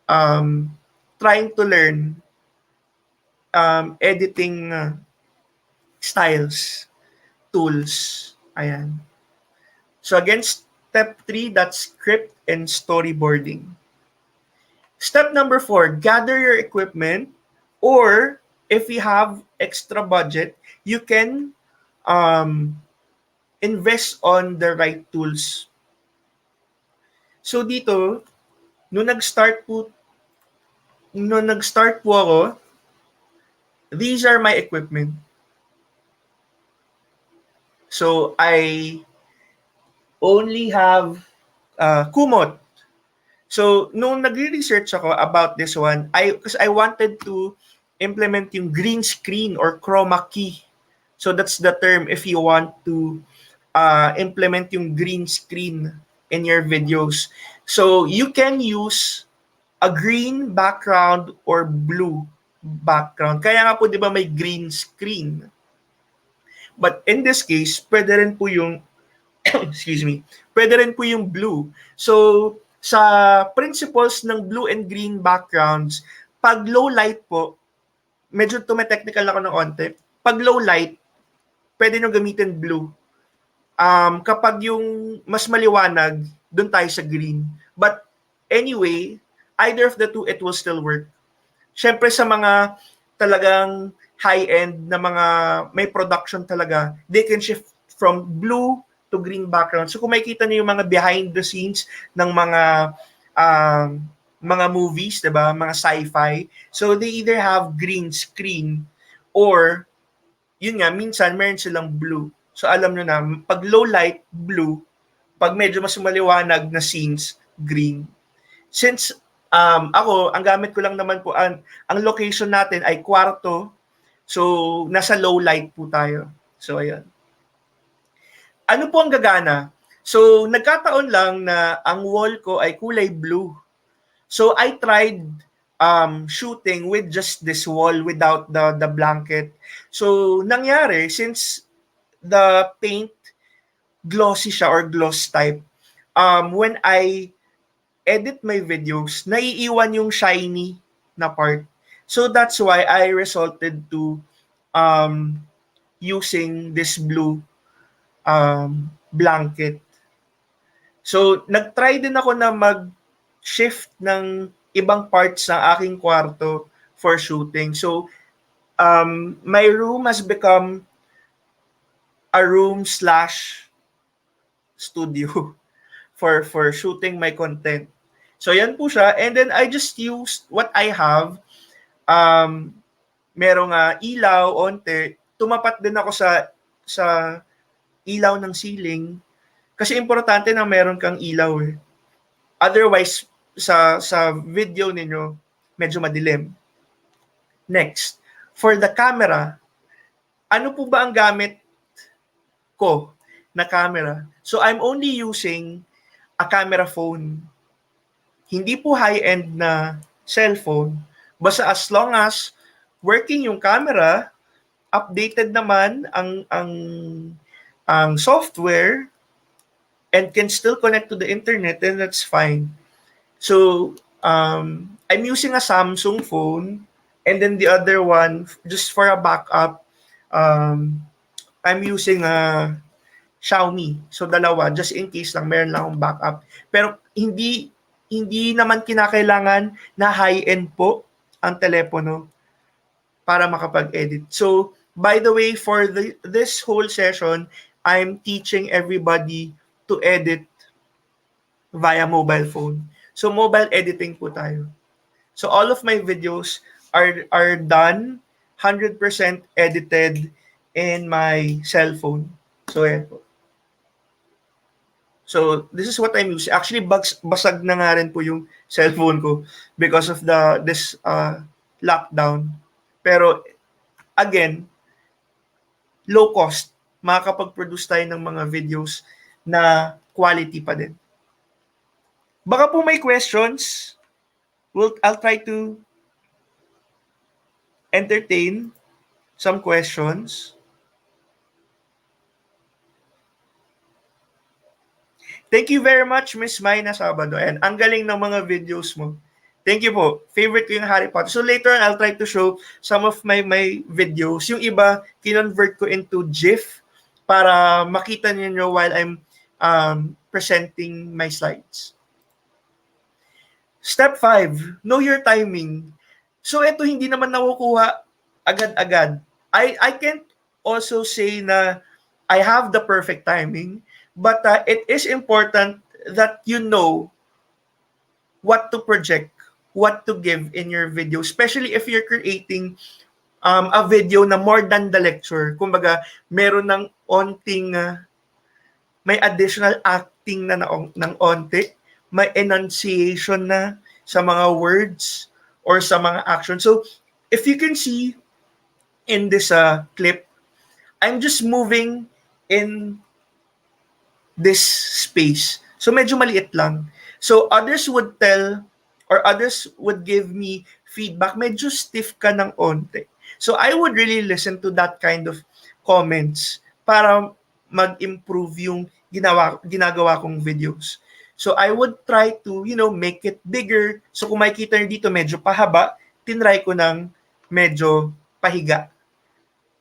trying to learn editing styles, tools. Ayan. So again, step 3, that's script and storyboarding. Step number 4, gather your equipment, or if you have extra budget, you can invest on the right tools. So dito, nung nag-start po ako, these are my equipment. So I only have kumot. So, nung nagre-research ako about this one, because I wanted to implement yung green screen or chroma key. So, that's the term if you want to implement yung green screen in your videos. So, you can use a green background or blue background. Kaya nga po, di ba, may green screen. But in this case, pwede rin po yung excuse me, pwede rin po yung blue. So, sa principles ng blue and green backgrounds, pag low light po, medyo tumetechnical ako ng onte, pag low light, pwede nyo gamitin blue. Kapag yung mas maliwanag, doon tayo sa green. But anyway, either of the two, it will still work. Siyempre sa mga talagang high-end na mga may production talaga, they can shift from blue to green background. So kung makikita niyo yung mga behind the scenes ng mga movies, 'di ba? Mga sci-fi. So they either have green screen or yun nga minsan meron silang blue. So alam niyo na pag low light blue, pag medyo mas maliwanag na scenes green. Since ako, ang gamit ko lang naman po ang location natin ay kwarto. So nasa low light po tayo. So ayun. Ano po ang gagana? So, nagkataon lang na ang wall ko ay kulay blue. So, I tried shooting with just this wall without the blanket. So, nangyari, since the paint, glossy siya or gloss type, when I edit my videos, naiiwan yung shiny na part. So, that's why I resorted to using this blue blanket. So, nag-try din ako na mag-shift ng ibang parts ng aking kwarto for shooting. So, my room has become a room/studio for shooting my content. So, yan po siya. And then, I just used what I have. Merong ilaw, onte. Tumapat din ako sa ilaw ng ceiling, kasi importante na meron kang ilaw eh. Otherwise, sa video ninyo, medyo madilim. Next, for the camera, ano po ba ang gamit ko na camera? So I'm only using a camera phone. Hindi po high-end na cellphone. Basta as long as working yung camera, updated naman ang software, and can still connect to the internet, then that's fine. So, I'm using a Samsung phone, and then the other one, just for a backup, I'm using a Xiaomi. So, dalawa, just in case lang, meron lang akong backup. Pero, hindi naman kinakailangan na high-end po ang telepono para makapag-edit. So, by the way, for this whole session, I'm teaching everybody to edit via mobile phone. So, mobile editing po tayo. So, all of my videos are done 100% edited in my cell phone. So, ayan po. So, this is what I'm using. Actually, basag na nga rin po yung cellphone ko because of this lockdown. Pero, again, low cost. Makakapag-produce tayo ng mga videos na quality pa din. Baka po may questions. I'll try to entertain some questions. Thank you very much, Miss Mayna Sabado. And ang galing ng mga videos mo. Thank you po. Favorite ko yung Harry Potter. So later on, I'll try to show some of my videos. Yung iba, kinonvert ko into GIF para makita niyo while I'm presenting my slides. Step 5, know your timing. So ito hindi naman nakukuha agad-agad. I can't also say na I have the perfect timing, but it is important that you know what to project, what to give in your video, especially if you're creating a video na more than the lecture. Kumbaga, meron ng onting, may additional acting na ng onti, may enunciation na sa mga words or sa mga action. So, if you can see in this clip, I'm just moving in this space. So, medyo maliit lang. So, others would tell or others would give me feedback, medyo stiff ka ng onte. So, I would really listen to that kind of comments para mag-improve yung ginagawa kong videos. So, I would try to, make it bigger. So, kung makikita nyo dito, medyo pahaba, tinry ko ng medyo pahiga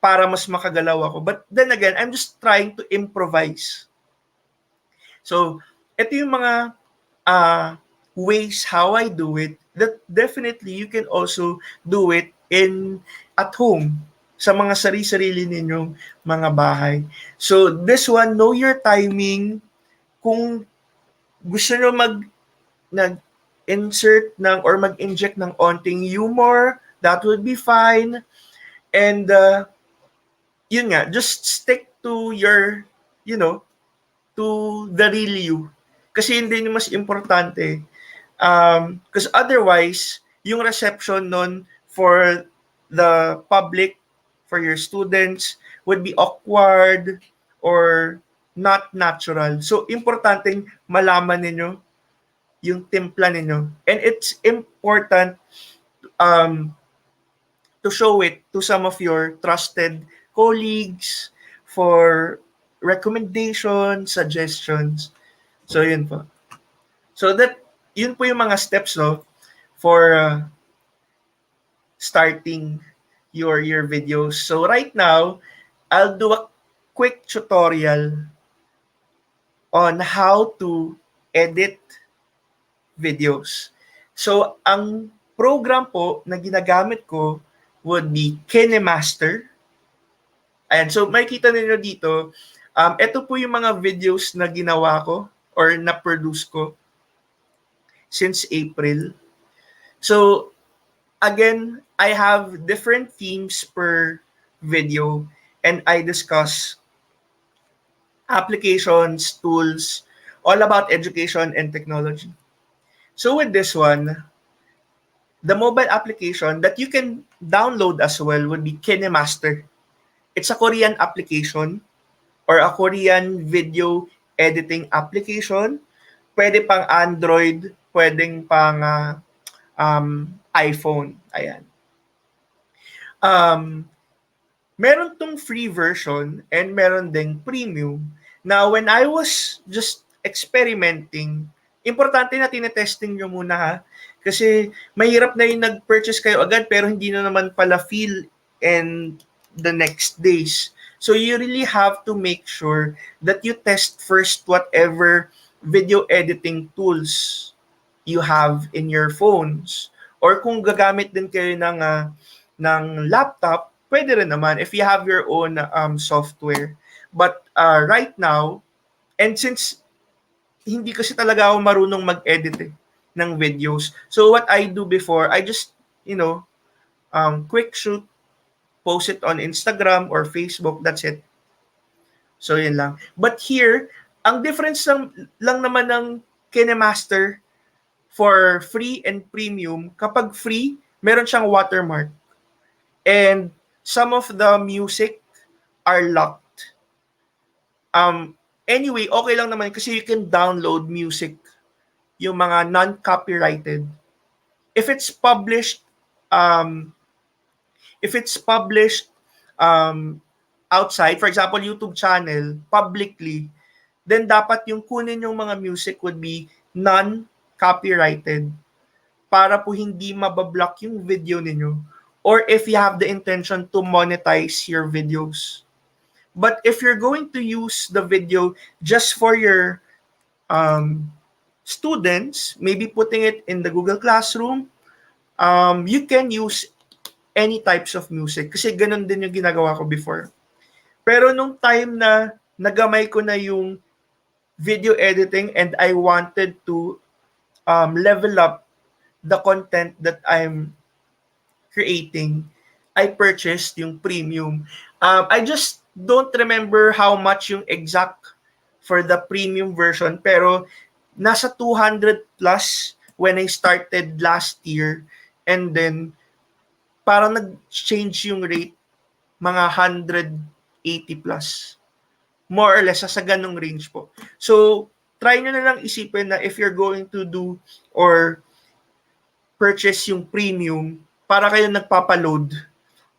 para mas makagalaw ako. But then again, I'm just trying to improvise. So, ito yung mga ways how I do it, that definitely you can also do it at home sa mga sarili-sarili ninyong mga bahay. So, this one, know your timing. Kung gusto nyo insert or mag-inject ng onting humor, that would be fine. And, yun nga, just stick to your, to the real you. Kasi yun din yung mas importante. Because otherwise, yung reception nun for the public, for your students, would be awkward or not natural. So, importanteng malaman ninyo yung timpla ninyo. And it's important to show it to some of your trusted colleagues for recommendations, suggestions. So, yun po. So, yun po yung mga steps for starting your videos. So, right now, I'll do a quick tutorial on how to edit videos. So, ang program po na ginagamit ko would be Kinemaster. Ayan, so makikita niyo dito, ito po yung mga videos na ginawa ko or na-produce ko since April. So, again, I have different themes per video and I discuss applications, tools, all about education and technology. So with this one, the mobile application that you can download as well would be Kinemaster. It's a Korean application or a Korean video editing application. Pwede pang Android, pwedeng pang iPhone. Ayan. Um, Meron tong free version and meron ding premium. Now, when I was just experimenting, importante na tinetesting nyo muna ha. Kasi mahirap na yung nag-purchase kayo agad pero hindi na naman pala feel in the next days. So you really have to make sure that you test first whatever video editing tools you have in your phones. Or kung gagamit din kayo ng laptop, pwede rin naman if you have your own software. But right now, and since hindi kasi talaga ako marunong mag-edit ng videos. So what I do before, I just, quick shoot, post it on Instagram or Facebook, that's it. So yun lang. But here, ang difference lang naman ng Kinemaster for free and premium, kapag free, meron siyang watermark. And some of the music are locked. Anyway, okay lang naman kasi you can download music, yung mga non-copyrighted. If it's published, um, outside, for example, YouTube channel, publicly, then dapat yung kunin yung mga music would be non-copyrighted para po hindi mabablock yung video ninyo or if you have the intention to monetize your videos. But if you're going to use the video just for your students, maybe putting it in the Google Classroom, you can use any types of music kasi ganun din yung ginagawa ko before. Pero nung time na nagamay ko na yung video editing and I wanted to level up the content that I'm creating, I purchased yung premium. I just don't remember how much yung exact for the premium version, pero nasa 200 plus when I started last year. And then, parang nag-change yung rate, mga 180 plus. More or less, sa ganong range po. So, try nyo na lang isipin na if you're going to do or purchase yung premium, para kayo nagpapaload,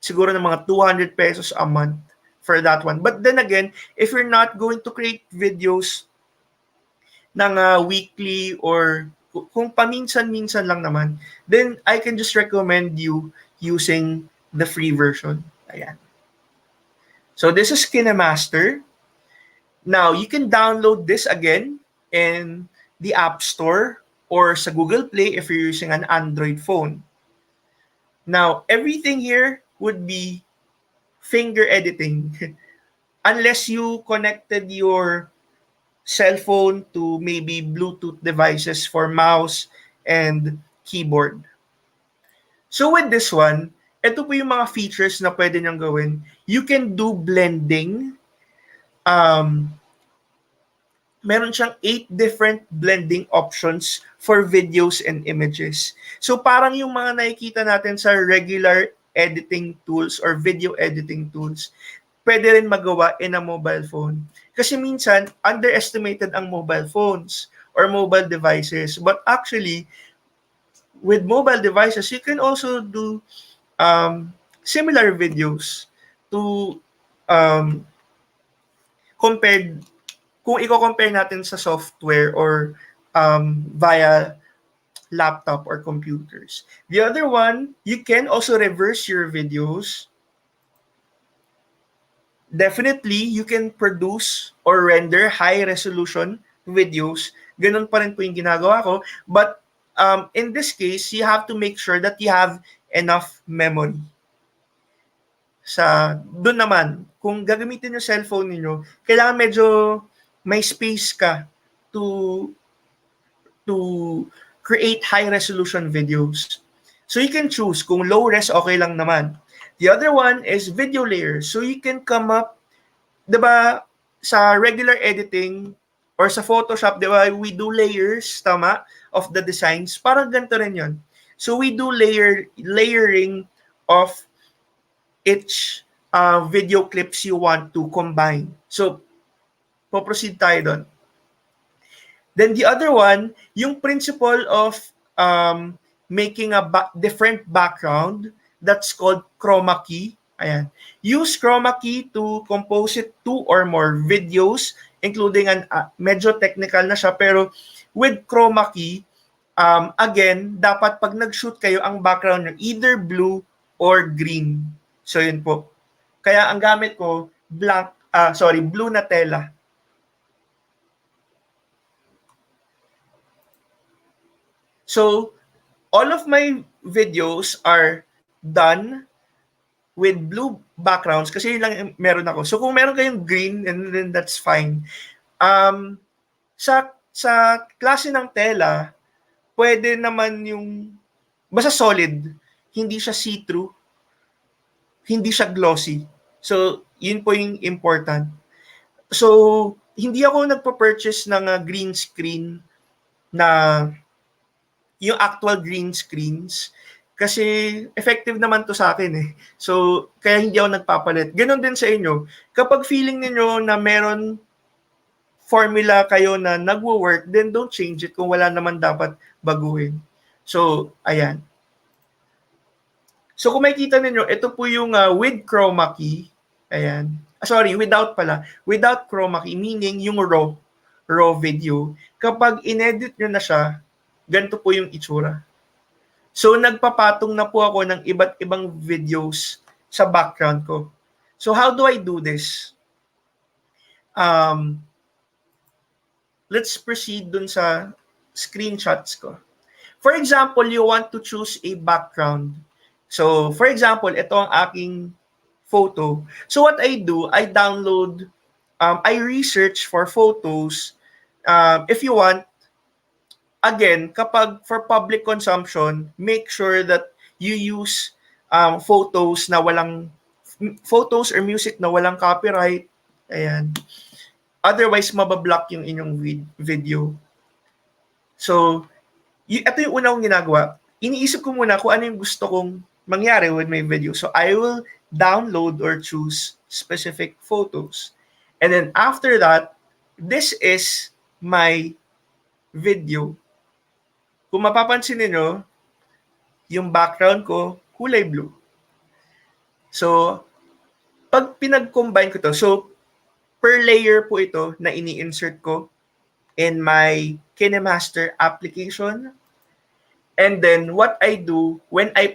siguro ng mga 200 pesos a month for that one. But then again, if you're not going to create videos ng weekly or kung paminsan-minsan lang naman, then I can just recommend you using the free version. Ayan. So this is Kinemaster. Now, you can download this again in the App Store or sa Google Play if you're using an Android phone. Now, everything here would be finger editing unless you connected your cell phone to maybe Bluetooth devices for mouse and keyboard. So with this one, ito po yung mga features na pwede niyong gawin. You can do blending. Meron siyang 8 different blending options for videos and images. So parang yung mga nakikita natin sa regular editing tools or video editing tools, pwede rin magawa in a mobile phone. Kasi minsan, underestimated ang mobile phones or mobile devices. But actually, with mobile devices, you can also do similar videos to compared kung i-compare natin sa software or via laptop or computers. The other one, you can also reverse your videos. Definitely, you can produce or render high-resolution videos. Ganun pa rin po yung ginagawa ko. But in this case, you have to make sure that you have enough memory. Doon naman, kung gagamitin yung cellphone niyo, kailangan medyo may space ka to create high-resolution videos. So you can choose kung low-res, okay lang naman. The other one is video layers. So you can come up, diba, sa regular editing or sa Photoshop, di ba, we do layers, tama, of the designs. Parang ganito rin yun. So we do layering of each video clips you want to combine. So, po-proceed tayo doon. Then the other one, yung principle of making a different background, that's called chroma key. Ayan. Use chroma key to composite 2 or more videos, including medyo technical na siya, pero with chroma key, again, dapat pag nag-shoot kayo, ang background nyo either blue or green. So yun po. Kaya ang gamit ko, blue na tela. So, all of my videos are done with blue backgrounds kasi yun lang meron ako. So, kung meron kayong green, and then that's fine. Sa klase ng tela, pwede naman yung basta solid, hindi siya see-through, hindi siya glossy. So, yun po yung important. So, hindi ako nagpa-purchase ng green screen na yung actual green screens kasi effective naman to sa akin eh. So, kaya hindi ako nagpapalit. Ganon din sa inyo. Kapag feeling niyo na meron formula kayo na nagwo-work, then don't change it kung wala naman dapat baguhin. So, ayan. So, kung makikita niyo, ito po yung with chroma key. Ayan. Sorry, without pala. Without chroma key, meaning yung raw video. Kapag inedit nyo na siya, ganito po yung itsura. So, nagpapatong na po ako ng iba't ibang videos sa background ko. So, how do I do this? Let's proceed dun sa screenshots ko. For example, you want to choose a background. So, for example, ito ang aking photo. So, what I do, I download, I research for photos. If you want, again, kapag for public consumption, make sure that you use photos or music na walang copyright. Ayan. Otherwise, mabablock yung inyong video. So, ito yung una kong ginagawa. Iniisip ko muna kung ano yung gusto kong mangyari with my video. So, I will download or choose specific photos. And then after that, this is my video. Kung mapapansin niyo, yung background ko, kulay blue. So, pag pinag-combine ko to, so, per layer po ito na ini-insert ko in my Kinemaster application. And then, what I do, when I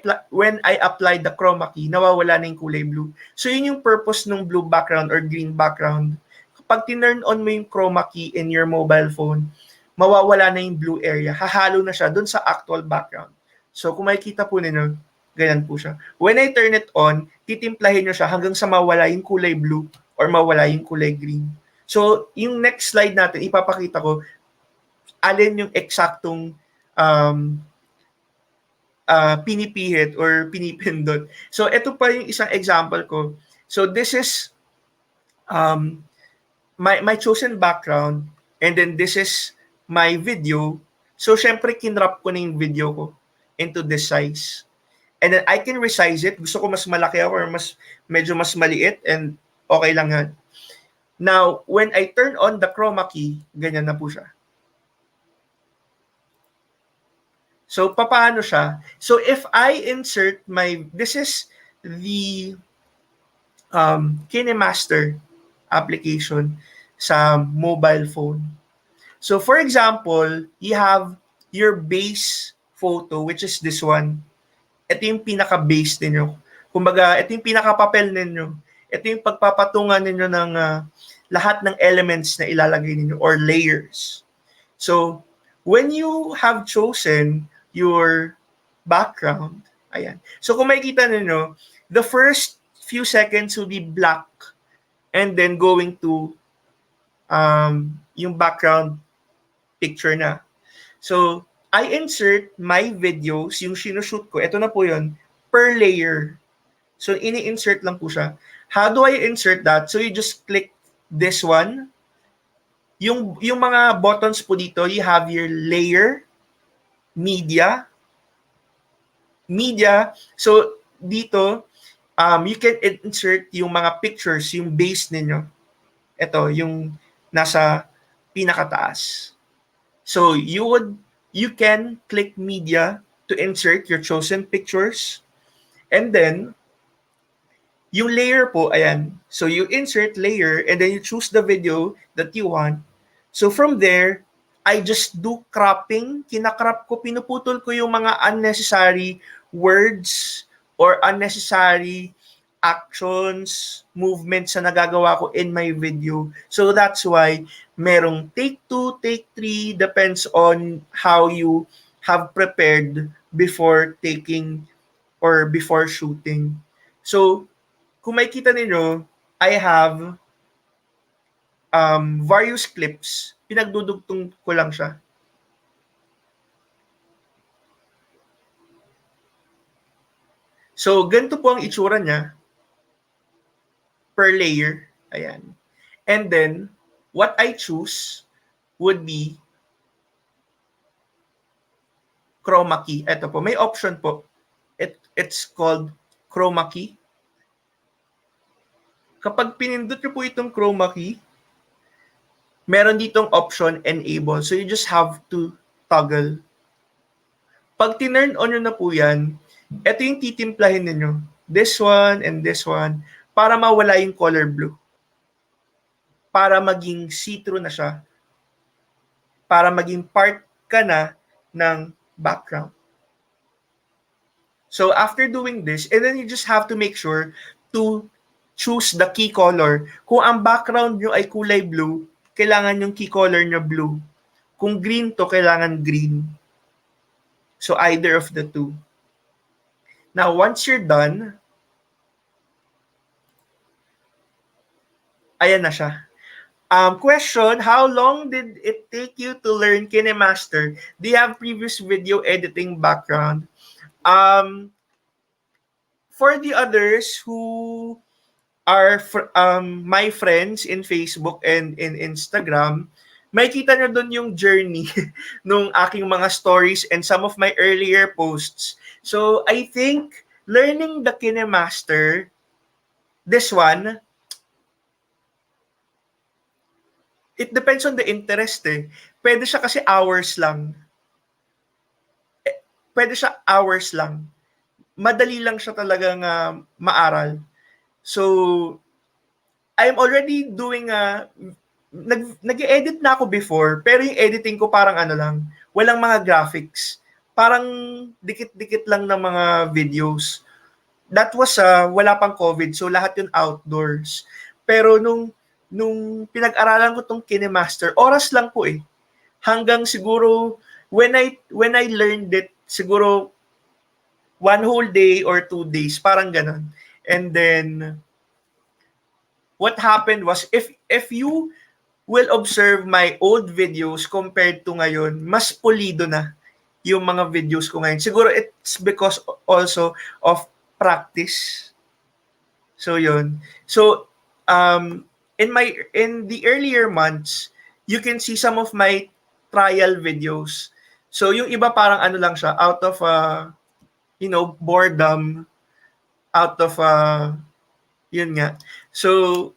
apply the chroma key, nawawala na yung kulay blue. So, yun yung purpose ng blue background or green background. Kapag tinurn on mo yung chroma key in your mobile phone, mawawala na yung blue area. Hahalo na siya dun sa actual background. So, kung makikita po ninyo, ganyan po siya. When I turn it on, titimplahin nyo siya hanggang sa mawala yung kulay blue or mawala yung kulay green. So, yung next slide natin, ipapakita ko alin yung eksaktong pinipihit or pinipindot. So, ito pa yung isang example ko. So, this is my chosen background, and then this is my video. So, syempre, kinrap ko na yung video ko into this size. And then, I can resize it. Gusto ko mas malaki or medyo mas maliit, and okay lang yan. Now, when I turn on the chroma key, ganyan na po siya. So, paano siya? So, if I insert this is the Kinemaster application sa mobile phone. So, for example, you have your base photo, which is this one. Ito yung pinaka-base ninyo. Kumbaga, ito yung pinaka-papel ninyo. Ito yung pagpapatungan ninyo ng lahat ng elements na ilalagay ninyo or layers. So, when you have chosen your background, ayan. So, kung makikita ninyo, the first few seconds will be black and then going to yung background picture na. So, I insert my videos, yung sinushoot ko, ito na po yun, per layer. So, ini-insert lang po siya. How do I insert that? So, you just click this one, yung mga buttons po dito, you have your layer, media. So, dito, you can insert yung mga pictures, yung base ninyo. Ito, yung nasa pinakataas. So, you can click media to insert your chosen pictures. And then, yung layer po, ayan. So, you insert layer and then you choose the video that you want. So, from there, I just do cropping. Kinakrop ko, pinuputol ko yung mga unnecessary words or unnecessary actions, movements na nagagawa ko in my video. So, that's why merong take 2, take 3, depends on how you have prepared before taking or before shooting. So, kung makikita ninyo, I have various clips. Pinagdudugtong ko lang siya. So, ganito po ang itsura niya per layer. Ayan. And then, what I choose would be chroma key. Ito po, may option po. It's called chroma key. Kapag pinindot nyo po itong chroma key, meron ditong option enable. So, you just have to toggle. Pag tinurn on nyo na po yan, ito yung titimplahin ninyo. This one and this one para mawala yung color blue. Para maging see-through na siya. Para maging part ka na ng background. So after doing this, and then you just have to make sure to choose the key color. Kung ang background nyo ay kulay blue, kailangan yung key color nyo blue. Kung green to, kailangan green. So either of the two. Now, once you're done, ayan na siya. Question, how long did it take you to learn Kinemaster? Do you have previous video editing background? For the others who are my friends in Facebook and in Instagram, makikita nyo doon yung journey nung aking mga stories and some of my earlier posts. So, I think learning the Kinemaster, this one, it depends on the interest eh. Pwede siya kasi hours lang. Pwede siya hours lang. Madali lang siya talagang maaral. So, I'm already doing nag-edit na ako before, pero yung editing ko parang ano lang, walang mga graphics. Parang dikit-dikit lang ng mga videos. That was wala pang COVID, so lahat yun outdoors. Pero nung pinag-aralan ko tong Kinemaster, oras lang po eh. Hanggang siguro when I learned it, siguro 1 whole day or 2 days, parang ganun. And then what happened was if you will observe my old videos compared to ngayon, mas pulido na yung mga videos ko ngayon. Siguro it's because also of practice. So yun. So in the earlier months, you can see some of my trial videos. So yung iba parang ano lang siya, out of boredom, out of yun nga. So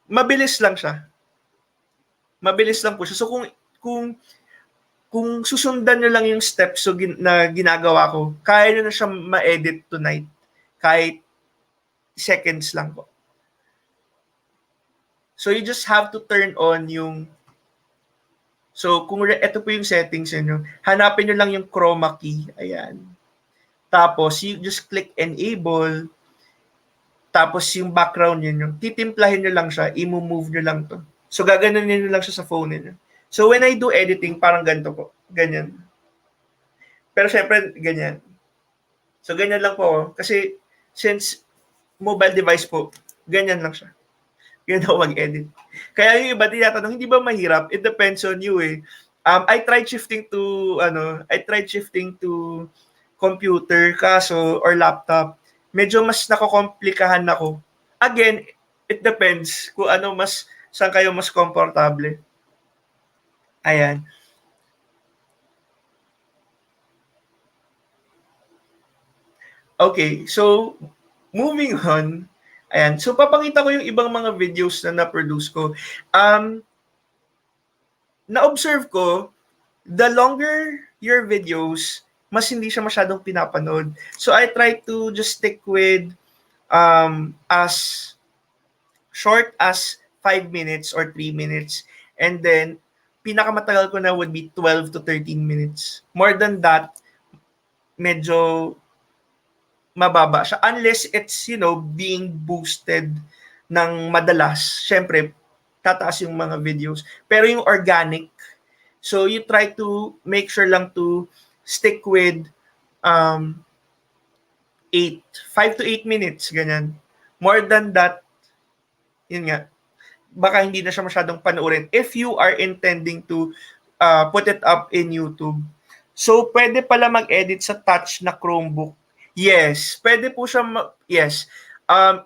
mabilis lang siya. Mabilis lang po siya. So kung susundan nyo lang yung steps na ginagawa ko, kaya nyo na siya ma-edit tonight. Kahit seconds lang po. So you just have to turn on yung kung ito po yung settings niyo, hanapin nyo lang yung chroma key. Ayan. Tapos you just click enable. Tapos yung background niyo, titimplahin nyo lang siya, i-move nyo lang to. So gaganunin nyo lang siya sa phone niyo. So when I do editing, parang ganito po. Ganyan. Pero syempre, ganyan. So ganyan lang po. Kasi since mobile device po, ganyan lang siya. Ganyan ako mag-edit. Kaya yung iba tinatanong, hindi ba mahirap? It depends on you eh. I tried shifting to computer kaso or laptop. Medyo mas nakokomplikahan ako. Again, it depends kung ano mas Saan kayo mas komportable? Ayan. Okay, so moving on. Ayan, so papakita ko yung ibang mga videos na na-produce ko. Na-observe ko, the longer your videos, mas hindi siya masyadong pinapanood. So I try to just stick with as short as 5 minutes or 3 minutes. And then, pinakamatagal ko na would be 12 to 13 minutes. More than that, medyo mababa siya. Unless it's, being boosted ng madalas. Syempre, tataas yung mga videos. Pero yung organic, so you try to make sure lang to stick with um, 5 to 8 minutes, ganyan. More than that, yun nga, baka hindi na siya masyadong panoorin if you are intending to put it up in YouTube. So, pwede pala mag-edit sa touch na Chromebook. Yes, pwede po siya, yes.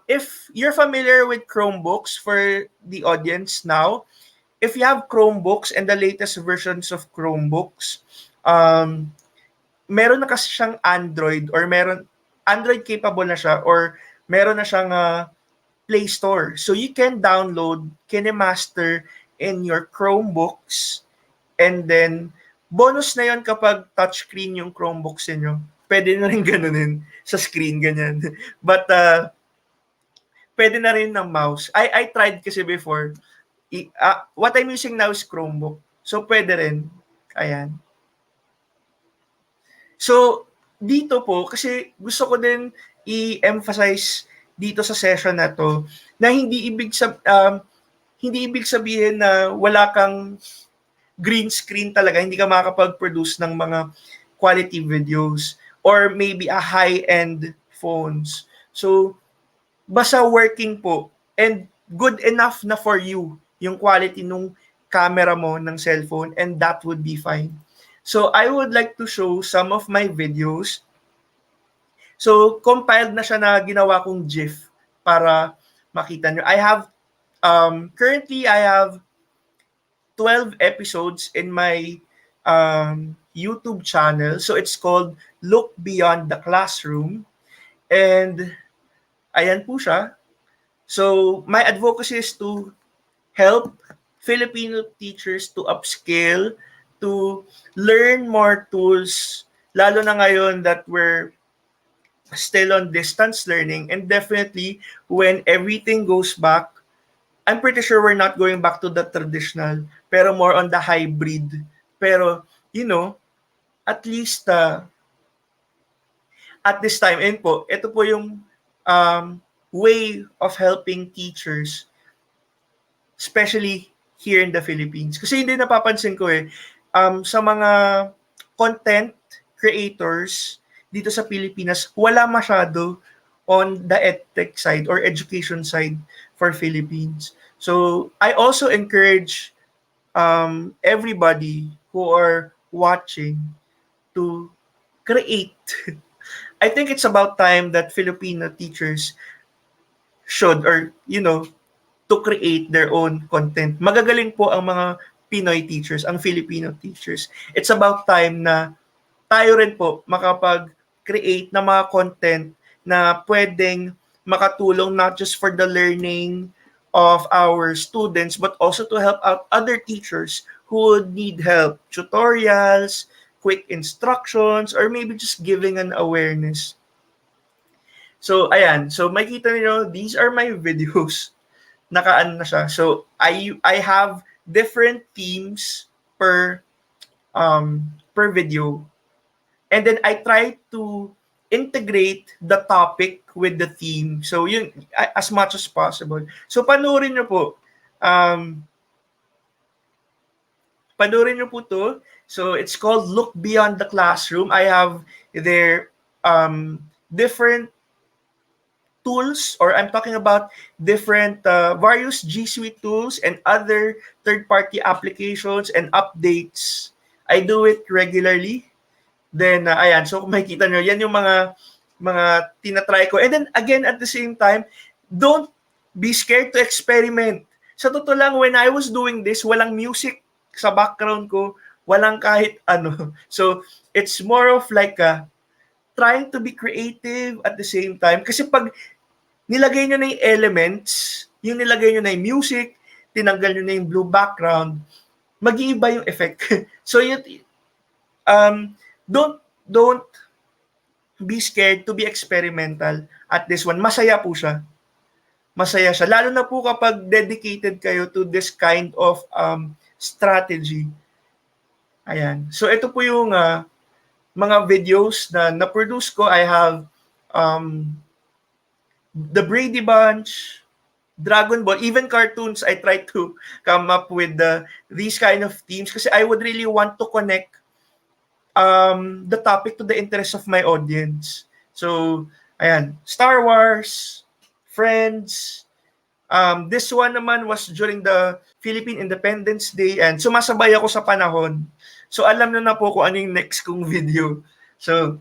If you're familiar with Chromebooks, for the audience now, if you have Chromebooks and the latest versions of Chromebooks, meron na kasi siyang Android or Android capable na siya or meron na siyang Play Store. So you can download Kinemaster in your Chromebooks, and then bonus na yon kapag touchscreen yung Chromebooks niyo. Pwede na rin ganunin sa screen, ganyan. But pwede na rin ng mouse. I tried kasi before. What I'm using now is Chromebook. So pwede rin. Ayan. So dito po, kasi gusto ko din i-emphasize dito sa session na to na hindi ibig sabihin na wala kang green screen talaga, hindi ka makakapag-produce ng mga quality videos or maybe a high-end phones. So, basta working po and good enough na for you yung quality nung camera mo ng cellphone, and that would be fine. So, I would like to show some of my videos. So, compiled na siya na ginawa kong GIF para makita nyo. Currently, I have 12 episodes in my YouTube channel. So, it's called Look Beyond the Classroom. And, ayan po siya. So, my advocacy is to help Filipino teachers to upskill, to learn more tools, lalo na ngayon that we're still on distance learning, and definitely when everything goes back, I'm pretty sure we're not going back to the traditional, pero more on the hybrid. Pero, at least at this time, and po, ito po yung way of helping teachers, especially here in the Philippines. Kasi hindi napapansin ko sa mga content creators dito sa Pilipinas, wala masyado on the edtech side or education side for Philippines. So, I also encourage everybody who are watching to create. I think it's about time that Filipino teachers should, or, to create their own content. Magagaling po ang mga Pinoy teachers, ang Filipino teachers. It's about time na tayo rin po makapag-create ng mga content na pwedeng makatulong not just for the learning of our students, but also to help out other teachers who would need help. Tutorials, quick instructions, or maybe just giving an awareness. So, ayan. So, makikita niyo, these are my videos. Nakaan na siya. So, I have different themes per video. And then I try to integrate the topic with the theme. So, yun, as much as possible. So, panoorin nyo po. Panoorin nyo po to. So, it's called Look Beyond the Classroom. I have their different tools, or I'm talking about different various G Suite tools and other third-party applications and updates. I do it regularly. Then, ayan, so kung makikita nyo, yan yung mga tinatry ko. And then, again, at the same time, don't be scared to experiment. Sa totoo lang, when I was doing this, walang music sa background ko, walang kahit ano. So, it's more of like trying to be creative at the same time. Kasi pag nilagay nyo na yung elements, yung nilagay nyo na yung music, tinanggal nyo na yung blue background, mag-iiba yung effect. So, yun, don't be scared to be experimental at this one. Masaya po siya. Masaya siya. Lalo na po kapag dedicated kayo to this kind of strategy. Ayan. So, ito po yung mga videos na na-produce ko. I have The Brady Bunch, Dragon Ball, even cartoons. I try to come up with these kind of themes kasi I would really want to connect the topic to the interest of my audience. So, ayan, Star Wars, Friends. This one naman was during the Philippine Independence Day and sumasabay ako sa panahon. So, alam nyo na po kung ano yung next kong video. So,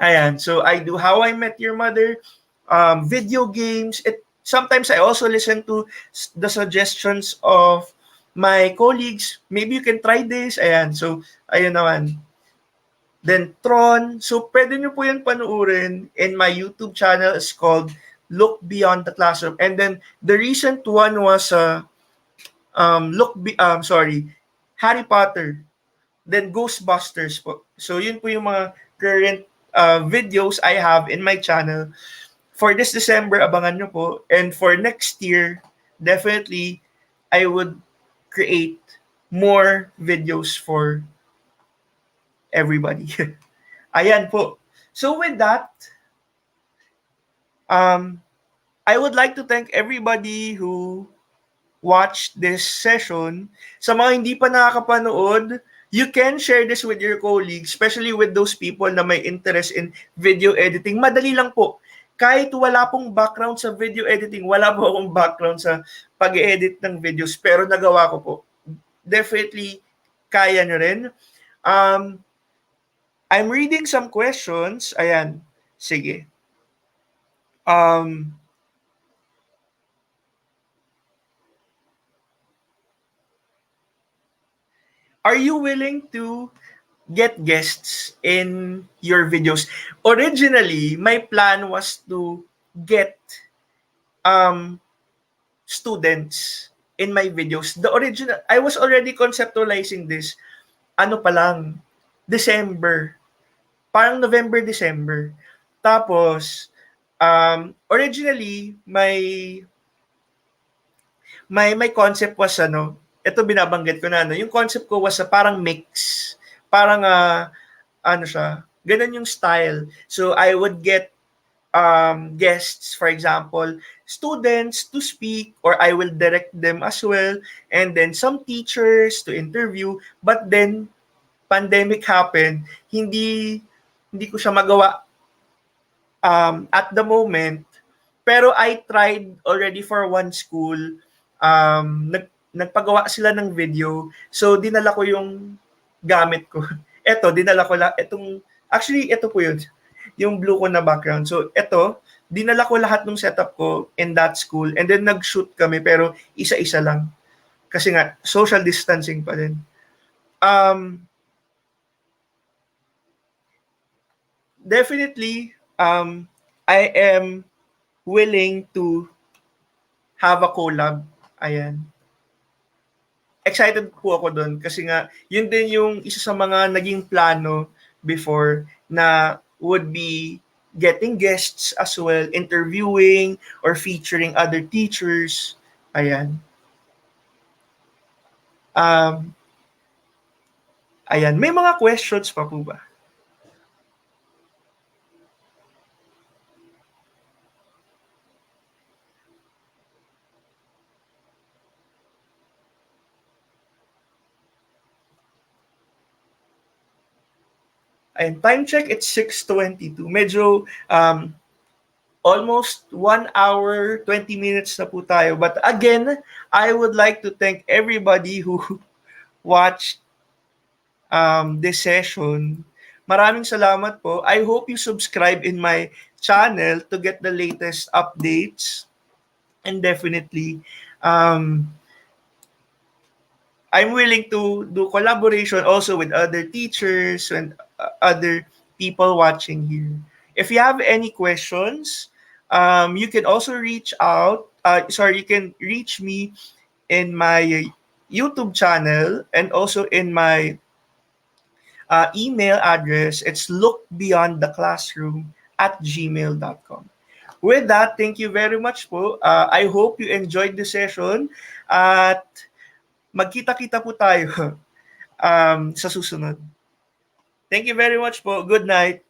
ayan. So, I do How I Met Your Mother, video games. Sometimes I also listen to the suggestions of my colleagues. Maybe you can try this. Ayan. So, ayun naman. Then Tron. So, pwede nyo po yan panuorin in my YouTube channel. It's called Look Beyond the Classroom. And then, the recent one was Harry Potter. Then, Ghostbusters po. So, yun po yung mga current videos I have in my channel. For this December, abangan nyo po. And for next year, definitely, I would create more videos for everybody. Ayan po. So with that, I would like to thank everybody who watched this session. Sa mga hindi pa nakakapanood, you can share this with your colleagues, especially with those people na may interest in video editing. Madali lang po. Kahit wala pong background sa video editing, wala po akong background sa pag-edit ng videos, pero nagawa ko po. Definitely, kaya nyo rin. I'm reading some questions. Ayan. Sige. Are you willing to get guests in your videos? Originally, my plan was to get students in my videos. I was already conceptualizing this, ano pa lang, December. Parang November, December. Tapos, originally, my concept was ito binabanggit ko na yung concept ko was parang mix. Parang ano siya, ganun yung style. So I would get guests, for example, students to speak, or I will direct them as well, and then some teachers to interview. But then pandemic happened, hindi ko siya magawa at the moment. Pero I tried already for one school. Nagpagawa sila ng video. So, dinala ko yung gamit ko. Dinala ko lang. Actually, ito po yun. Yung blue ko na background. So, dinala ko lahat ng setup ko in that school. And then, nag-shoot kami. Pero, isa-isa lang. Kasi nga, social distancing pa din. Definitely, I am willing to have a collab. Ayan. Excited po ako doon kasi nga yun din yung isa sa mga naging plano before na would be getting guests as well, interviewing or featuring other teachers. Ayan. Ayan. May mga questions pa po ba? And time check, it's 6:22. Medyo almost 1 hour, 20 minutes na po tayo. But again, I would like to thank everybody who watched this session. Maraming salamat po. I hope you subscribe in my channel to get the latest updates. And definitely, Um, I'm willing to do collaboration also with other teachers and other people watching here. If you have any questions, you can also reach out. You can reach me in my YouTube channel and also in my email address. It's lookbeyondtheclassroom@gmail.com. With that, thank you very much po. I hope you enjoyed the session at magkita-kita po tayo sa susunod. Thank you very much po. Good night.